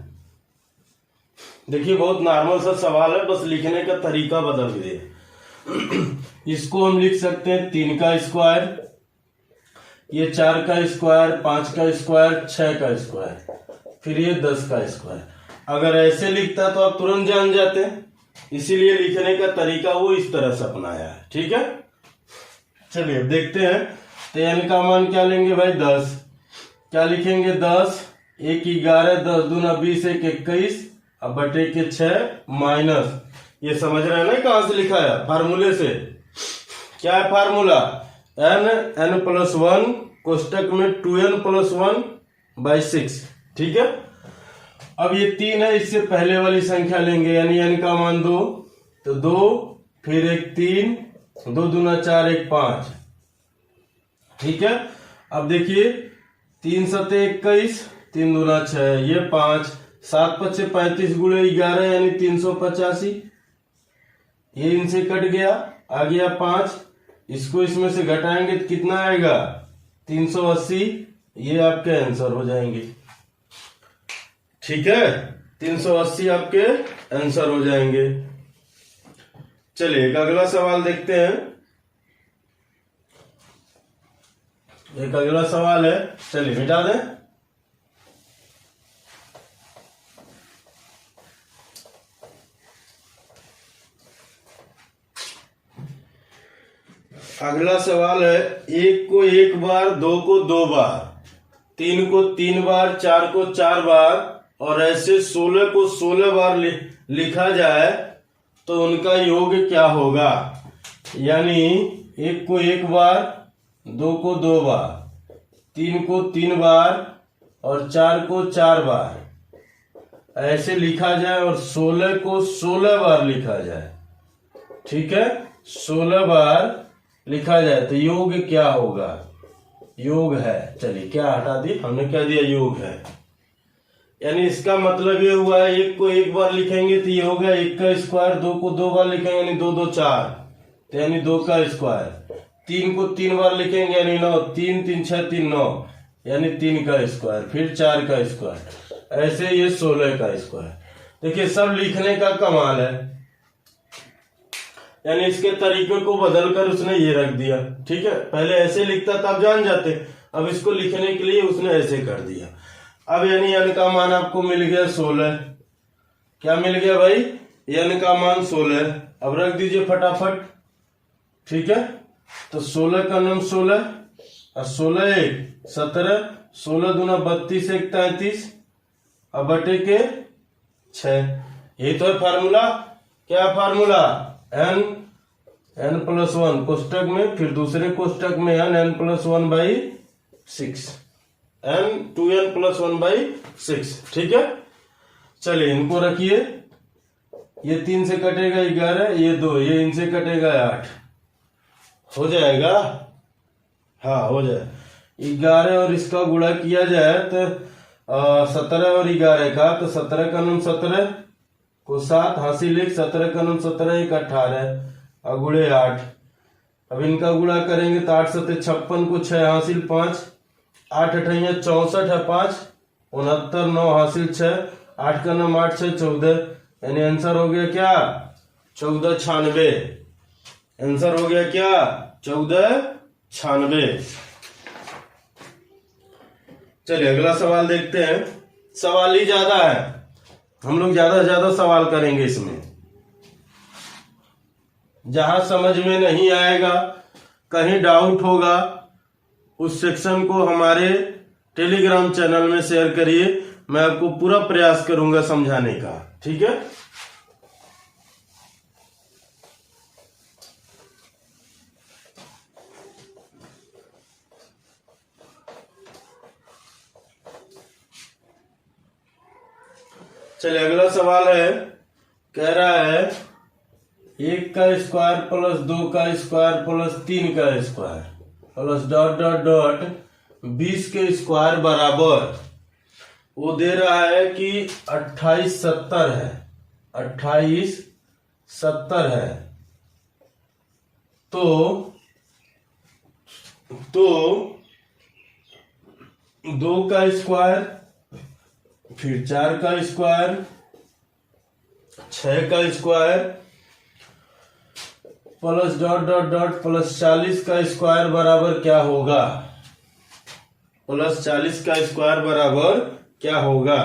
देखिए बहुत नॉर्मल सा सवाल है, बस लिखने का तरीका बदल दिए। इसको हम लिख सकते हैं 3 का स्क्वायर, ये 4 का स्क्वायर, 5 का स्क्वायर, 6 का स्क्वायर, फिर ये 10 का स्क्वायर। अगर ऐसे लिखता तो आप तुरंत जान जाते, इसीलिए लिखने का तरीका वो इस तरह से अपनाया है। ठीक है, चलिए अब देखते हैं। तो n का मान क्या लेंगे भाई 10, क्या लिखेंगे 10 1 11 10 दूना 20 1 21 अब बटे के 6 माइनस, ये समझ रहे हैं ना कहां से लिखा है, फार्मूले से। क्या है फार्मूला, n + 1 कोष्टक में 2n + 1/6। ठीक है, अब ये 3 है, इससे पहले वाली संख्या लेंगे, यानी n का मान 2, तो 2 फिर 1 3 2 दूना 4 1 5। ठीक है, अब देखिए 3 7 21 3 दूना 6, ये 5 7 5 35 गुणे 11 यानी 385। ये इनसे कट गया, आ गया 5, इसको इसमें से घटाएंगे तो कितना आएगा 380। ये आपके आंसर हो जाएंगे। ठीक है, 380 आपके आंसर हो जाएंगे। चलिए एक अगला सवाल देखते हैं। एक अगला सवाल है, चलिए मिटा दें। अगला सवाल है, 1 को 1 बार, 2 को 2 बार, 3 को 3 बार, 4 को 4 बार और ऐसे 16 को 16 बार लिखा जाए तो उनका योग क्या होगा। यानी 1 को 1 बार, 2 को 2 बार, 3 को 3 बार और 4 को 4 बार ऐसे लिखा जाए और 16 को 16 बार लिखा जाए। ठीक है, 16 बार लिखा जाए तो योग क्या होगा। योग है, चलिए क्या हटा दी हमने, क्या दिया योग है, यानी इसका मतलब ये हुआ है 1 को 1 बार लिखेंगे तो ये होगा 1 का स्क्वायर, 2 को 2 बार लिखेंगे यानी 2 2 4 तो यानी 2 का स्क्वायर, 3 को 3 बार लिखेंगे यानी 9, 3 3 6 3 9 यानी 3 का स्क्वायर, फिर 4 का स्क्वायर, ऐसे ये 16 का स्क्वायर। देखिए सब लिखने का कमाल है, यानी इसके तरीके को बदलकर उसने ये रख दिया। ठीक है, पहले ऐसे लिखता था आप जान जाते, अब इसको लिखने के लिए उसने ऐसे कर दिया। अब यानी n का मान आपको मिल गया 16। क्या मिल गया भाई, n का मान 16। अब रख दीजिए फटाफट। ठीक है, तो 16 का नाम 16 और 16 1 17, 16 दूना 32 1 33 अब बटे के 6। यही तो है फार्मूला। क्या फार्मूला, n + 1 कोष्टक में, फिर दूसरे कोष्टक में n + 1/6, n 2n + 1/6। ठीक है, चलिए इनको रखिए, ये 3 से कटेगा 11, ये 2, ये इनसे कटेगा 8, हो जाएगा। हाँ हो जाए, 11 और इसका गुणा किया जाए तो 17 और 11 का, तो 17 का नाम 17 को 7 हासिल 1, 17 का नाम 17 1 18 और गुणे 8। अब इनका गुणा करेंगे तो 8 7 56 को 6 हासिल 5, 8 8 64 है 5 69 9 हासिल 6, 8 का नाम 8 6 14 यानी आंसर हो गया क्या 1496। आंसर हो गया क्या? 1496। चलिए अगला सवाल देखते हैं। सवाल ही ज्यादा है, हम लोग ज्यादा से ज्यादा सवाल करेंगे इसमें। जहां समझ में नहीं आएगा, कहीं डाउट होगा, उस सेक्शन को हमारे टेलीग्राम चैनल में शेयर करिए। मैं आपको पूरा प्रयास करूंगा समझाने का, ठीक है। चलिए अगला सवाल है, कह रहा है 1 का स्क्वायर प्लस 2 का स्क्वायर प्लस 3 का square plus dot dot dot 20 के स्क्वायर बराबर, वो दे रहा है कि 2870 है, 2870 है। तो 2 का स्क्वायर, फिर 4 का स्क्वायर, 6 का square plus dot dot dot plus 40 का स्क्वायर बराबर क्या होगा? प्लस 40 का स्क्वायर बराबर क्या होगा?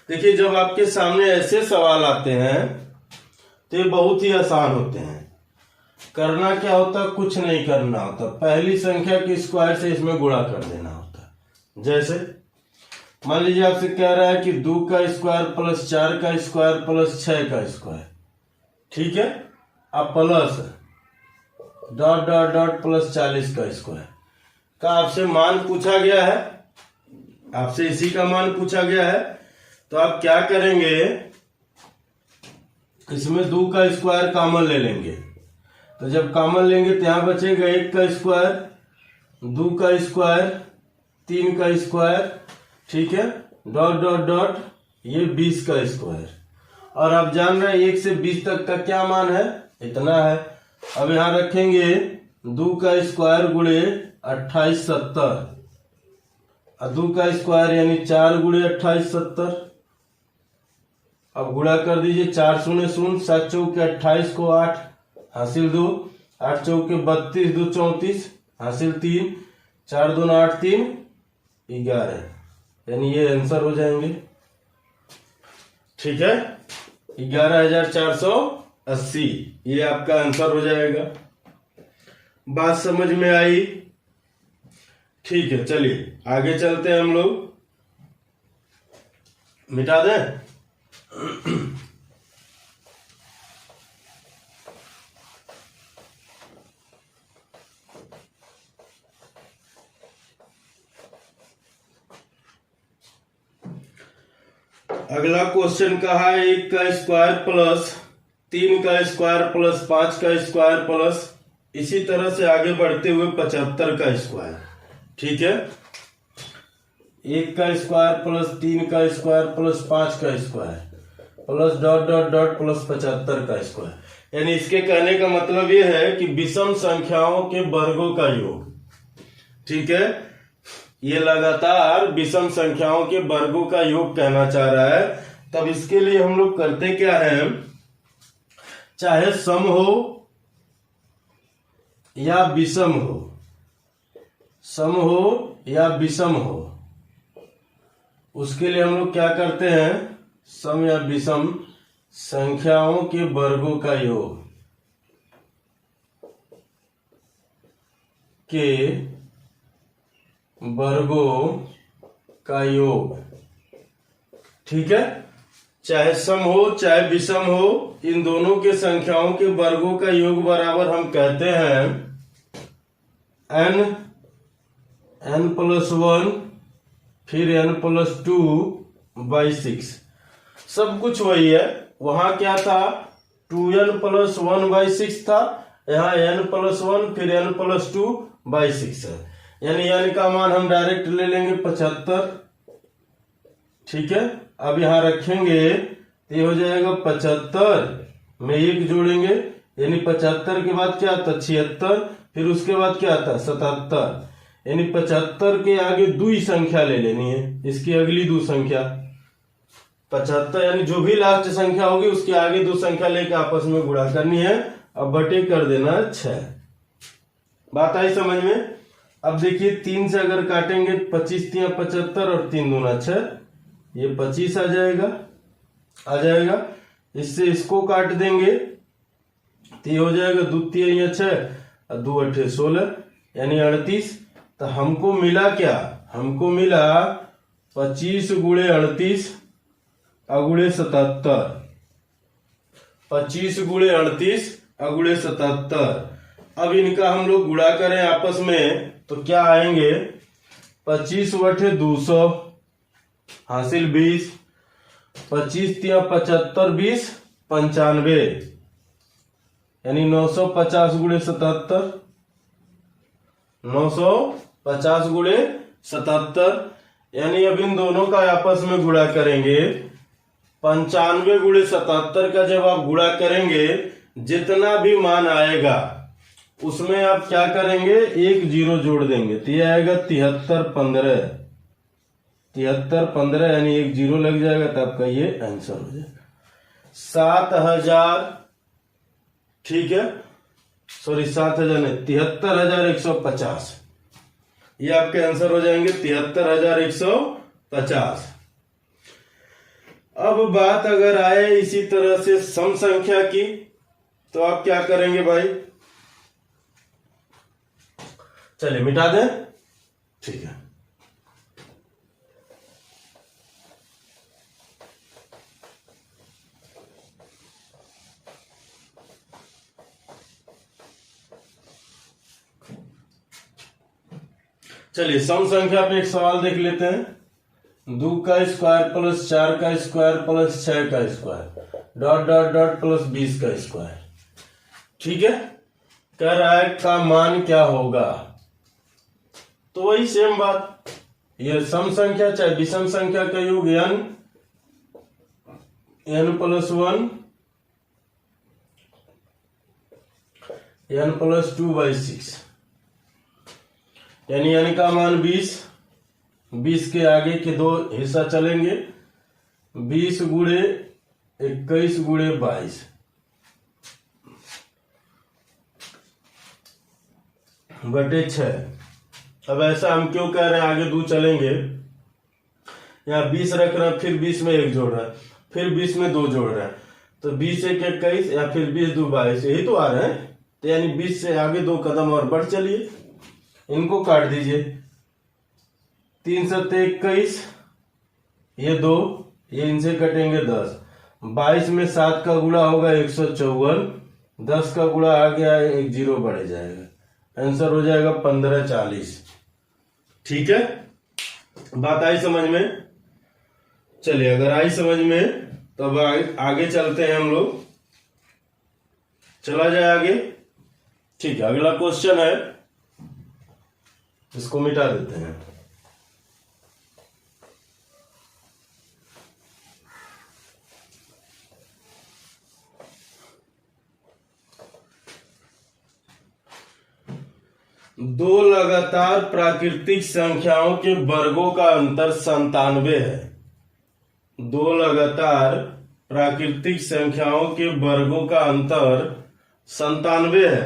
देखिए जब आपके सामने ऐसे सवाल आते हैं तो ये बहुत ही आसान होते हैं। करना क्या होता, कुछ नहीं करना होता, पहली संख्या के स्क्वायर से इसमें गुणा कर देना होता। जैसे मान लीजिए आपसे कह रहा है कि 2 का स्क्वायर प्लस 4 का स्क्वायर प्लस 6 का स्क्वायर, ठीक है। अब plus dot dot dot plus 40 का स्क्वायर का आपसे मान पूछा गया है, आपसे इसी का मान पूछा गया है। तो आप क्या करेंगे, इसमें 2 का स्क्वायर कॉमन ले लेंगे। तो जब कॉमन लेंगे तो यहां बचेगा 1 का स्क्वायर, 2 का स्क्वायर, 3 का स्क्वायर, ठीक है, डॉट डॉट डॉट ये 20 का स्क्वायर। और आप जान रहे हैं 1 से 20 तक का क्या मान है, इतना है। अब यहां रखेंगे 2 का स्क्वायर गुणे 2870, 2 का स्क्वायर यानी 4 गुणे 2870। अब गुणा कर दीजिए, 4 शून्य शून्य, 7 चौके 28 को 8 हासिल 2, 8 चौके 32, 2 34 हासिल 3, 4 2 8 3 11, यानी ये आंसर हो जाएंगे, ठीक है। 11,480 ये आपका आंसर हो जाएगा। बात समझ में आई? ठीक है, चलिए आगे चलते हैं हम लोग। मिटा दें? अगला क्वेश्चन कहा है 1 का स्क्वायर प्लस 3 का स्क्वायर प्लस 5 का स्क्वायर प्लस इसी तरह से आगे बढ़ते हुए 75 का स्क्वायर, ठीक है। 1 का स्क्वायर प्लस 3 का स्क्वायर प्लस 5 का square plus dot dot dot plus 75 का स्क्वायर, यानी इसके कहने का मतलब ये है कि विषम संख्याओं के वर्गों का योग, ठीक है। ये लगातार विषम संख्याओं के वर्गों का योग कहना चाह रहा है। तब इसके लिए हम लोग करते क्या है, चाहे सम हो या विषम हो, सम हो या विषम हो, उसके लिए हम लोग क्या करते हैं, सम या विषम संख्याओं के वर्गों का योग के वर्गों का योग, ठीक है। चाहे सम हो चाहे विषम हो, इन दोनों के संख्याओं के वर्गों का योग बराबर हम कहते हैं n+1 फिर n+2/6। सब कुछ वही है, वहां क्या था 2n+1/6 था, यहाँ n+1 फिर n+2/6 है। यानी n का मान हम डायरेक्ट ले लेंगे 75, ठीक है। अब यहां रखेंगे तो ये हो जाएगा 75 में 1 जोड़ेंगे, यानी 75 के बाद क्या आता 76, फिर उसके बाद क्या आता 77, यानी 75 के आगे 2 संख्या ले लेनी है, इसकी अगली 2 संख्या, 75, यानी जो भी लास्ट संख्या होगी उसके आगे दो संख्या लेके आपस में गुणा करनी है। अब बटे कर देना 6। बात आई समझ में। अब देखिए 3 से अगर काटेंगे 25 तिया 75 और 3 दूना 6, ये 25 आ जाएगा। इससे इसको काट देंगे तो ये हो जाएगा 2 तिया 6 और 2 अट्ठे 16 यानी 38। तो हमको मिला क्या, हमको मिला 25 गुणे 38 अगुणे 77। 25 गुणे 38 अगुणे 77। अब इनका हम लोग गुणा करें आपस में तो क्या आएंगे, 25 बटे 200 हासिल 20, 25 तिया 75 20 95 यानी 950 गुणे 77, 950 गुणे 77। यानी अब इन दोनों का आपस में गुणा करेंगे। 95 गुणे 77 का जब आप गुणा करेंगे जितना भी मान आएगा उसमें आप क्या करेंगे, एक जीरो जोड़ देंगे तो ये आएगा 73 15, 73 15 यानी एक जीरो लग जाएगा तो आपका ये आंसर हो जाएगा 7000। ठीक है, सॉरी 7000 नहीं, 73,150। ये आपके आंसर हो जाएंगे 73,150। अब बात अगर आए इसी तरह से सम संख्या की तो आप क्या करेंगे भाई, चलिए मिटा दें। ठीक है, चलिए सम संख्या पे एक सवाल देख लेते हैं। 2 का स्क्वायर प्लस 4 का स्क्वायर प्लस 6 का square dot dot dot plus 20 का स्क्वायर। ठीक है, कह रहा है का मान क्या होगा। तो वही सेम बात, ये सम संख्या चाहे विषम संख्या का योग n प्लस 1 n प्लस 2/6 यानी n का मान 20, 20 के आगे के दो हिस्सा चलेंगे, 20 गुणे 21 गुणे 22 बटे 6। अब ऐसा हम क्यों कह रहे हैं, आगे दो चलेंगे, यहाँ 20 रख रहे हैं, फिर 20 में 1 जोड़ रहे हैं, फिर 20 में 2 जोड़ रहे हैं, तो 20 1 21 या फिर 20 2 22 यही तो आ रहे हैं। तो यानी 20 से आगे 2 कदम और बढ़ चलिए, इनको काट दीजिए। 3 7 21, ये 2, ये इनसे कटेंगे 10, 22 में 7 का गुणा होगा 154, 10 का गुणा आ गया, एक जीरो बढ़ जाएगा, आंसर हो जाएगा 1540। ठीक है, बात आई समझ में। चलिए अगर आई समझ में तो अब आगे चलते हैं हम लोग, चला जाए आगे। ठीक है, अगला क्वेश्चन है, इसको मिटा देते हैं। दो लगातार प्राकृतिक संख्याओं के वर्गों का अंतर 97 है। दो लगातार प्राकृतिक संख्याओं के वर्गों का अंतर 97 है।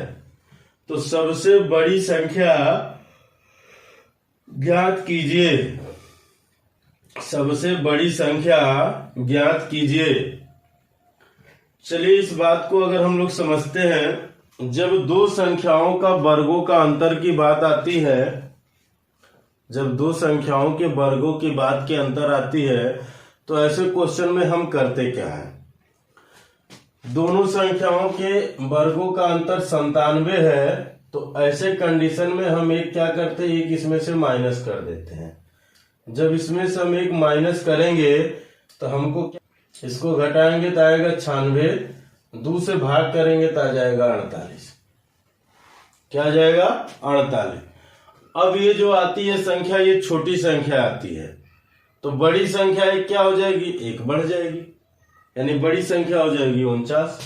तो सबसे बड़ी संख्या ज्ञात कीजिए, सबसे बड़ी संख्या ज्ञात कीजिए। चलिए इस बात को अगर हम लोग समझते हैं, जब दो संख्याओं का वर्गों का अंतर की बात आती है, जब दो संख्याओं के वर्गों की बात के अंतर आती है तो ऐसे क्वेश्चन में हम करते क्या है, दोनों संख्याओं के वर्गों का अंतर 97 है, तो ऐसे कंडीशन में हम एक क्या करते हैं, एक इसमें से माइनस कर देते हैं। जब इसमें से हम एक माइनस करेंगे तो हमको इसको घटाएंगे तो आएगा 96, 2 से भाग करेंगे तो आ जाएगा 48। क्या आ जाएगा 48। अब ये जो आती है संख्या, ये छोटी संख्या आती है, तो बड़ी संख्या एक क्या हो जाएगी, एक बढ़ जाएगी, यानी बड़ी संख्या हो जाएगी 49।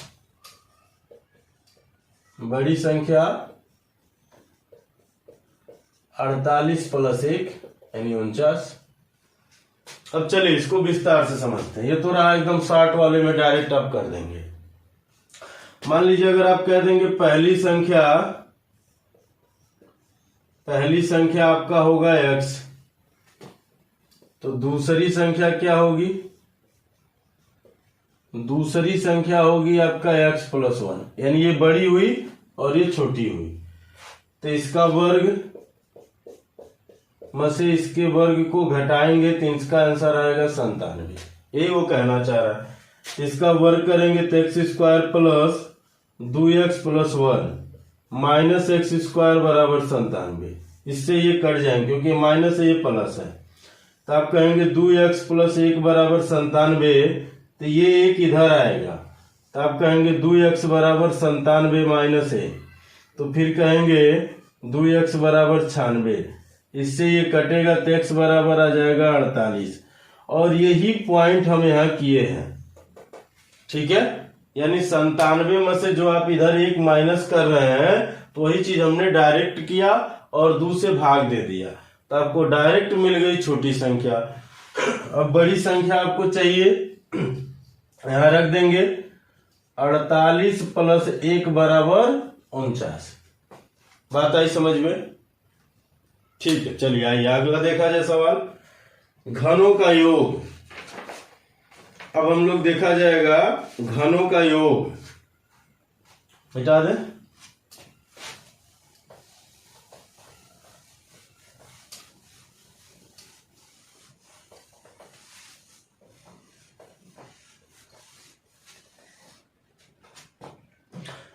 बड़ी संख्या 48 प्लस 1 यानी 49। अब चलिए इसको विस्तार से समझते हैं। ये तो रहा एकदम शॉर्ट वाले में, डायरेक्ट आप कर देंगे। मान लीजिए अगर आप कह देंगे पहली संख्या आपका होगा x, तो दूसरी संख्या क्या होगी? दूसरी संख्या होगी आपका x+1, यानी ये बड़ी हुई और ये छोटी हुई, तो इसका वर्ग में से इसके वर्ग को घटाएंगे तो इसका आंसर आएगा 97। ये वो कहना चाह रहा है। इसका वर्ग करेंगे तो x² plus 2x plus 1 minus x² बराबर 97। इससे ये कट जाएंगे क्योंकि माइनस है, ये प्लस है, तो आप कहेंगे 2x प्लस 1 बराबर 97, तो ये एक इधर आएगा, तो आप कहेंगे 2x बराबर 97 माइनस है, तो फिर कहेंगे 2x बराबर 96। इससे ये कटेगा तो x बराबर आ जाएगा 48। और यही पॉइंट हम यहाँ किए हैं, ठीक है। यानी 97 में से जो आप इधर एक माइनस कर रहे हैं, तो वही चीज हमने डायरेक्ट किया और 2 से भाग दे दिया, तो आपको डायरेक्ट मिल गई छोटी संख्या। अब बड़ी संख्या आपको चाहिए, यहां रख देंगे 48 प्लस 1 बराबर 49। बात आई समझ में? ठीक है, चलिए आइए अगला देखा जाए सवाल, घनों का योग। अब हम लोग देखा जाएगा घनों का योग। मिटा दे।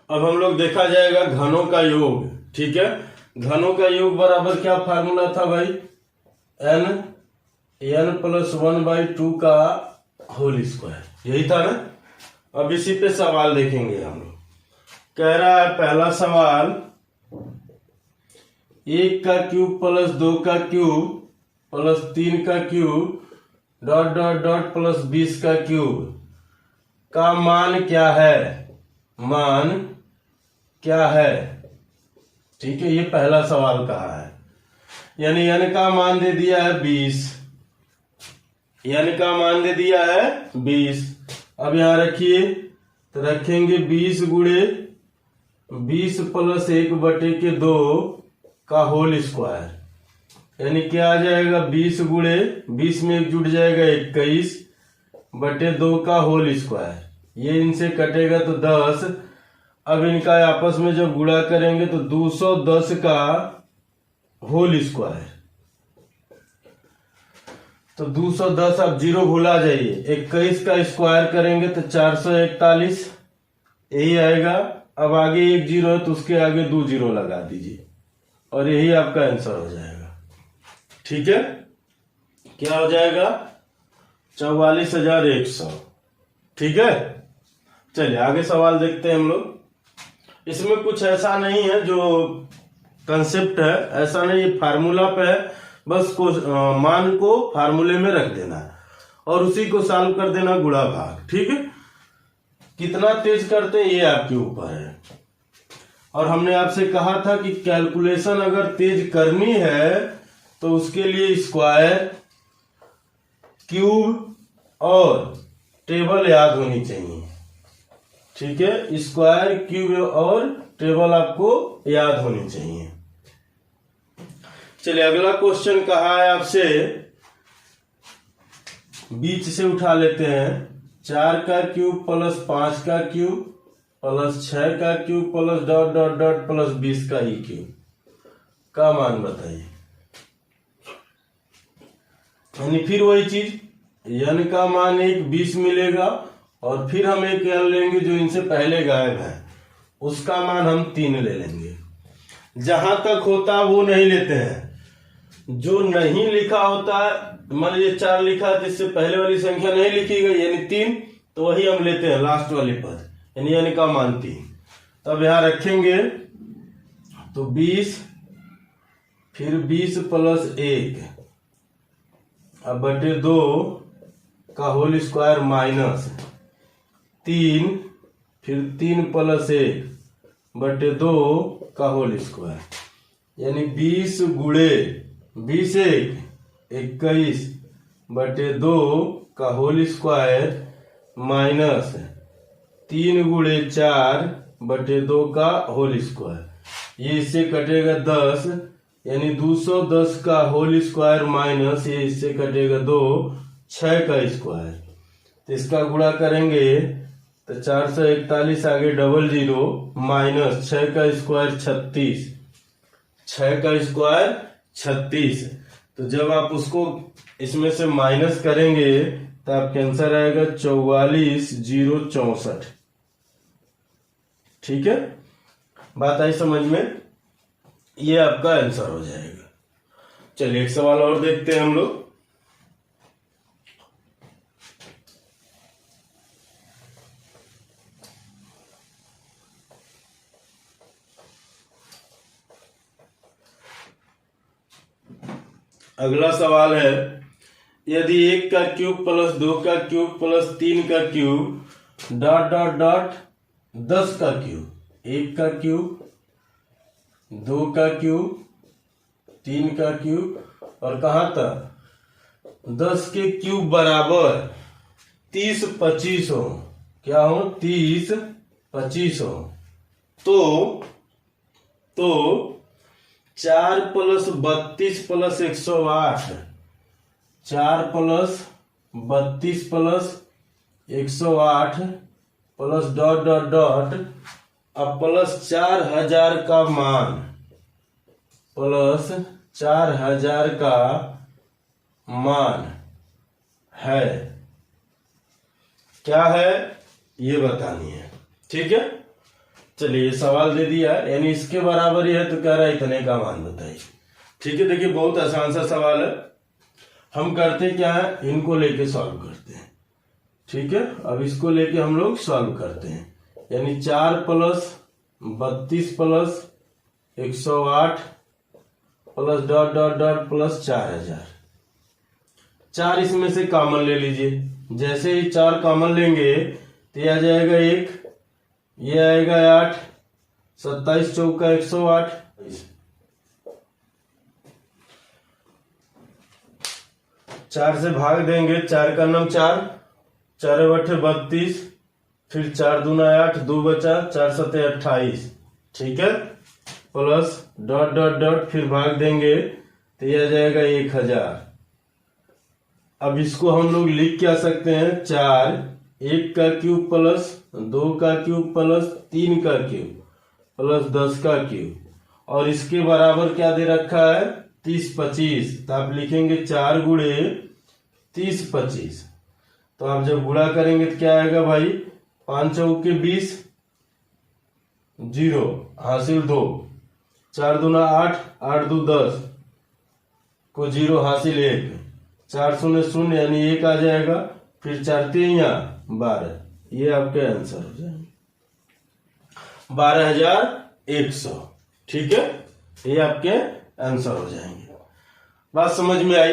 अब हम लोग देखा जाएगा घनों का योग, ठीक है। घनों का योग बराबर क्या फार्मूला था भाई? n+1/2 का होल स्क्वायर, यही था ना। अब इसी पे सवाल देखेंगे हम लोग। कह रहा है पहला सवाल, 1 का क्यूब प्लस 2 का क्यूब प्लस 3 का cube dot dot dot plus 20 का क्यूब का मान क्या है? मान क्या है? ठीक है, ये पहला सवाल कहा है। यानी n का मान दे दिया है 20, n का मान दे दिया है 20। अब यहां रखिए, तो रखेंगे 20 गुणे 20 प्लस 1/2 का होल स्क्वायर, यानी क्या आ जाएगा? 20 गुणे 20 में 1 जुड़ जाएगा 21/2 का होल स्क्वायर। ये इनसे कटेगा तो 10। अब इनका आपस में जब गुणा करेंगे तो 210 का होल स्क्वायर, तो 210 आप जीरो भुला जाइए, 21 का स्क्वायर करेंगे तो 441, यही आएगा। अब आगे 1 जीरो है तो उसके आगे 2 जीरो लगा दीजिए और यही आपका आंसर हो जाएगा, ठीक है। क्या हो जाएगा? 44,100, ठीक है। चलिए आगे सवाल देखते हैं हम लोग। इसमें कुछ ऐसा नहीं है, जो कंसेप्ट है ऐसा नहीं, ये फार्मूला पे है, बस को मान को फार्मूले में रख देना है और उसी को सॉल्व कर देना गुणा भाग, ठीक है। कितना तेज करते हैं ये आपके ऊपर है। और हमने आपसे कहा था कि कैलकुलेशन अगर तेज करनी है तो उसके लिए स्क्वायर, क्यूब और टेबल याद होनी चाहिए, ठीक है। स्क्वायर, क्यूब और टेबल आपको याद होनी चाहिए। चलिए अगला क्वेश्चन कहा है आपसे, बीच से उठा लेते हैं। 4 का क्यूब प्लस 5 का क्यूब प्लस 6 का cube plus dot dot dot plus 20 का ही क्यूब का मान बताइए। यानी फिर वही चीज, n का मान 20 मिलेगा और फिर हम एक n लेंगे जो इनसे पहले गायब है, उसका मान हम 3 ले लेंगे। जहां तक होता है वो नहीं लेते हैं, जो नहीं लिखा होता है, मान लीजिए 4 लिखा है तो इससे पहले वाली संख्या नहीं लिखी गई यानी 3, तो वही हम लेते हैं लास्ट वाली पद, यानी n का मान 3। तब यहां रखेंगे तो 20, फिर 20 प्लस 1 अब बटे 2 का होल स्क्वायर माइनस 3, फिर 3 प्लस 1 बटे 2 का होल स्क्वायर, यानी 20 गुणे 20 1 21 बटे 2 का होल स्क्वायर माइनस 3 गुणे 4 बटे 2 का होल स्क्वायर। ये इससे कटेगा 10, यानी 210 का होल स्क्वायर माइनस ये इससे कटेगा 2, 6 का स्क्वायर। तो इसका गुणा करेंगे तो 441 आगे डबल 0 माइनस 6 का स्क्वायर 36, 6 का स्क्वायर 36। तो जब आप उसको इसमें से माइनस करेंगे तो आपका आंसर आएगा 44,064। ठीक है, बात आई समझ में? ये आपका आंसर हो जाएगा। चलिए एक सवाल और देखते हैं हम लोग। अगला सवाल है, यदि 1 का क्यूब प्लस 2 का क्यूब प्लस 3 का क्यूब डॉट डॉट डॉट 10 का क्यूब, 1 का क्यूब 2 का क्यूब 3 का क्यूब और कहां तक 10 के क्यूब बराबर 30 25 हो, क्या हो 30 25 हो, तो 4 plus 32 plus 108, 4 plus 32 plus 108 plus dot dot dot अब प्लस 4000 का मान, प्लस 4000 का मान है, क्या है ये बतानी है। ठीक है, चलिए ये सवाल दे दिया, यानी इसके बराबर ही है तो कह रहा है इतने का मान बताइए। ठीक है, देखिए बहुत आसान सा सवाल है। हम करते क्या है, इनको लेके सॉल्व करते हैं। ठीक है, अब इसको लेके हम लोग सॉल्व करते हैं, यानी 4 plus 32 plus 108 plus dot dot dot plus 4000। 4 इसमें से कॉमन ले लीजिए, जैसे ही 4 कॉमन लेंगे तो ये आ जाएगा 1, ये आएगा 8, 27 चौका 108, 4 से भाग देंगे, 4 का नाम 4, 4 बटे 32, फिर 4 दूना 8, 2 बचा, 4 सते 28। ठीक है, प्लस डॉट डॉट डॉट फिर भाग देंगे तो यह आ जाएगा 1000। अब इसको हम लोग लिख क्या सकते हैं, 4 1 का क्यूब प्लस 2 का क्यूब प्लस 3 का क्यूब प्लस 10 का क्यूब, और इसके बराबर क्या दे रखा है 30 25। तो आप लिखेंगे 4 गुणे 30 25। तो आप जब गुणा करेंगे तो क्या आएगा भाई, 5 चौके 20, 0 हासिल 2, 4 दूना 8, 8 दो 10 को 0 हासिल 1, 4 शून्य शून्य यानी 1 आ जाएगा, फिर 4 3 12। ये आपके आंसर हो जाएंगे 12,100। ठीक है, ये आपके आंसर हो जाएंगे। बात समझ में आई?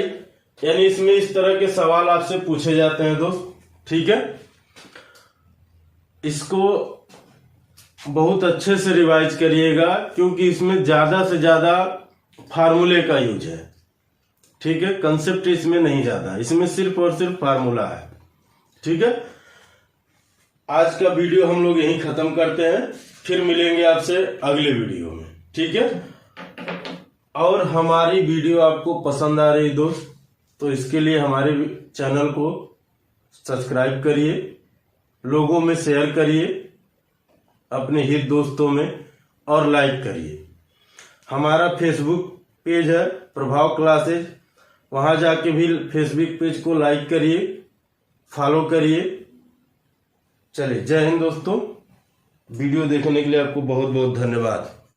यानी इसमें इस तरह के सवाल आपसे पूछे जाते हैं दोस्त। ठीक है, इसको बहुत अच्छे से रिवाइज करिएगा, क्योंकि इसमें ज्यादा से ज्यादा फार्मूले का यूज है। ठीक है, कंसेप्ट इसमें नहीं ज्यादा, इसमें सिर्फ और सिर्फ फार्मूला है। ठीक है, आज का वीडियो हम लोग यहीं खत्म करते हैं, फिर मिलेंगे आपसे अगले वीडियो में। ठीक है, और हमारी वीडियो आपको पसंद आ रही दोस्त, तो इसके लिए हमारे चैनल को सब्सक्राइब करिए, लोगों में शेयर करिए, अपने हित दोस्तों में, और लाइक करिए। हमारा फेसबुक पेज है प्रभाव क्लासेज, वहां जाके भी फेसबुक पेज को लाइक करिए, फॉलो करिए। चलिए, जय हिंद दोस्तों। वीडियो देखने के लिए आपको बहुत बहुत धन्यवाद।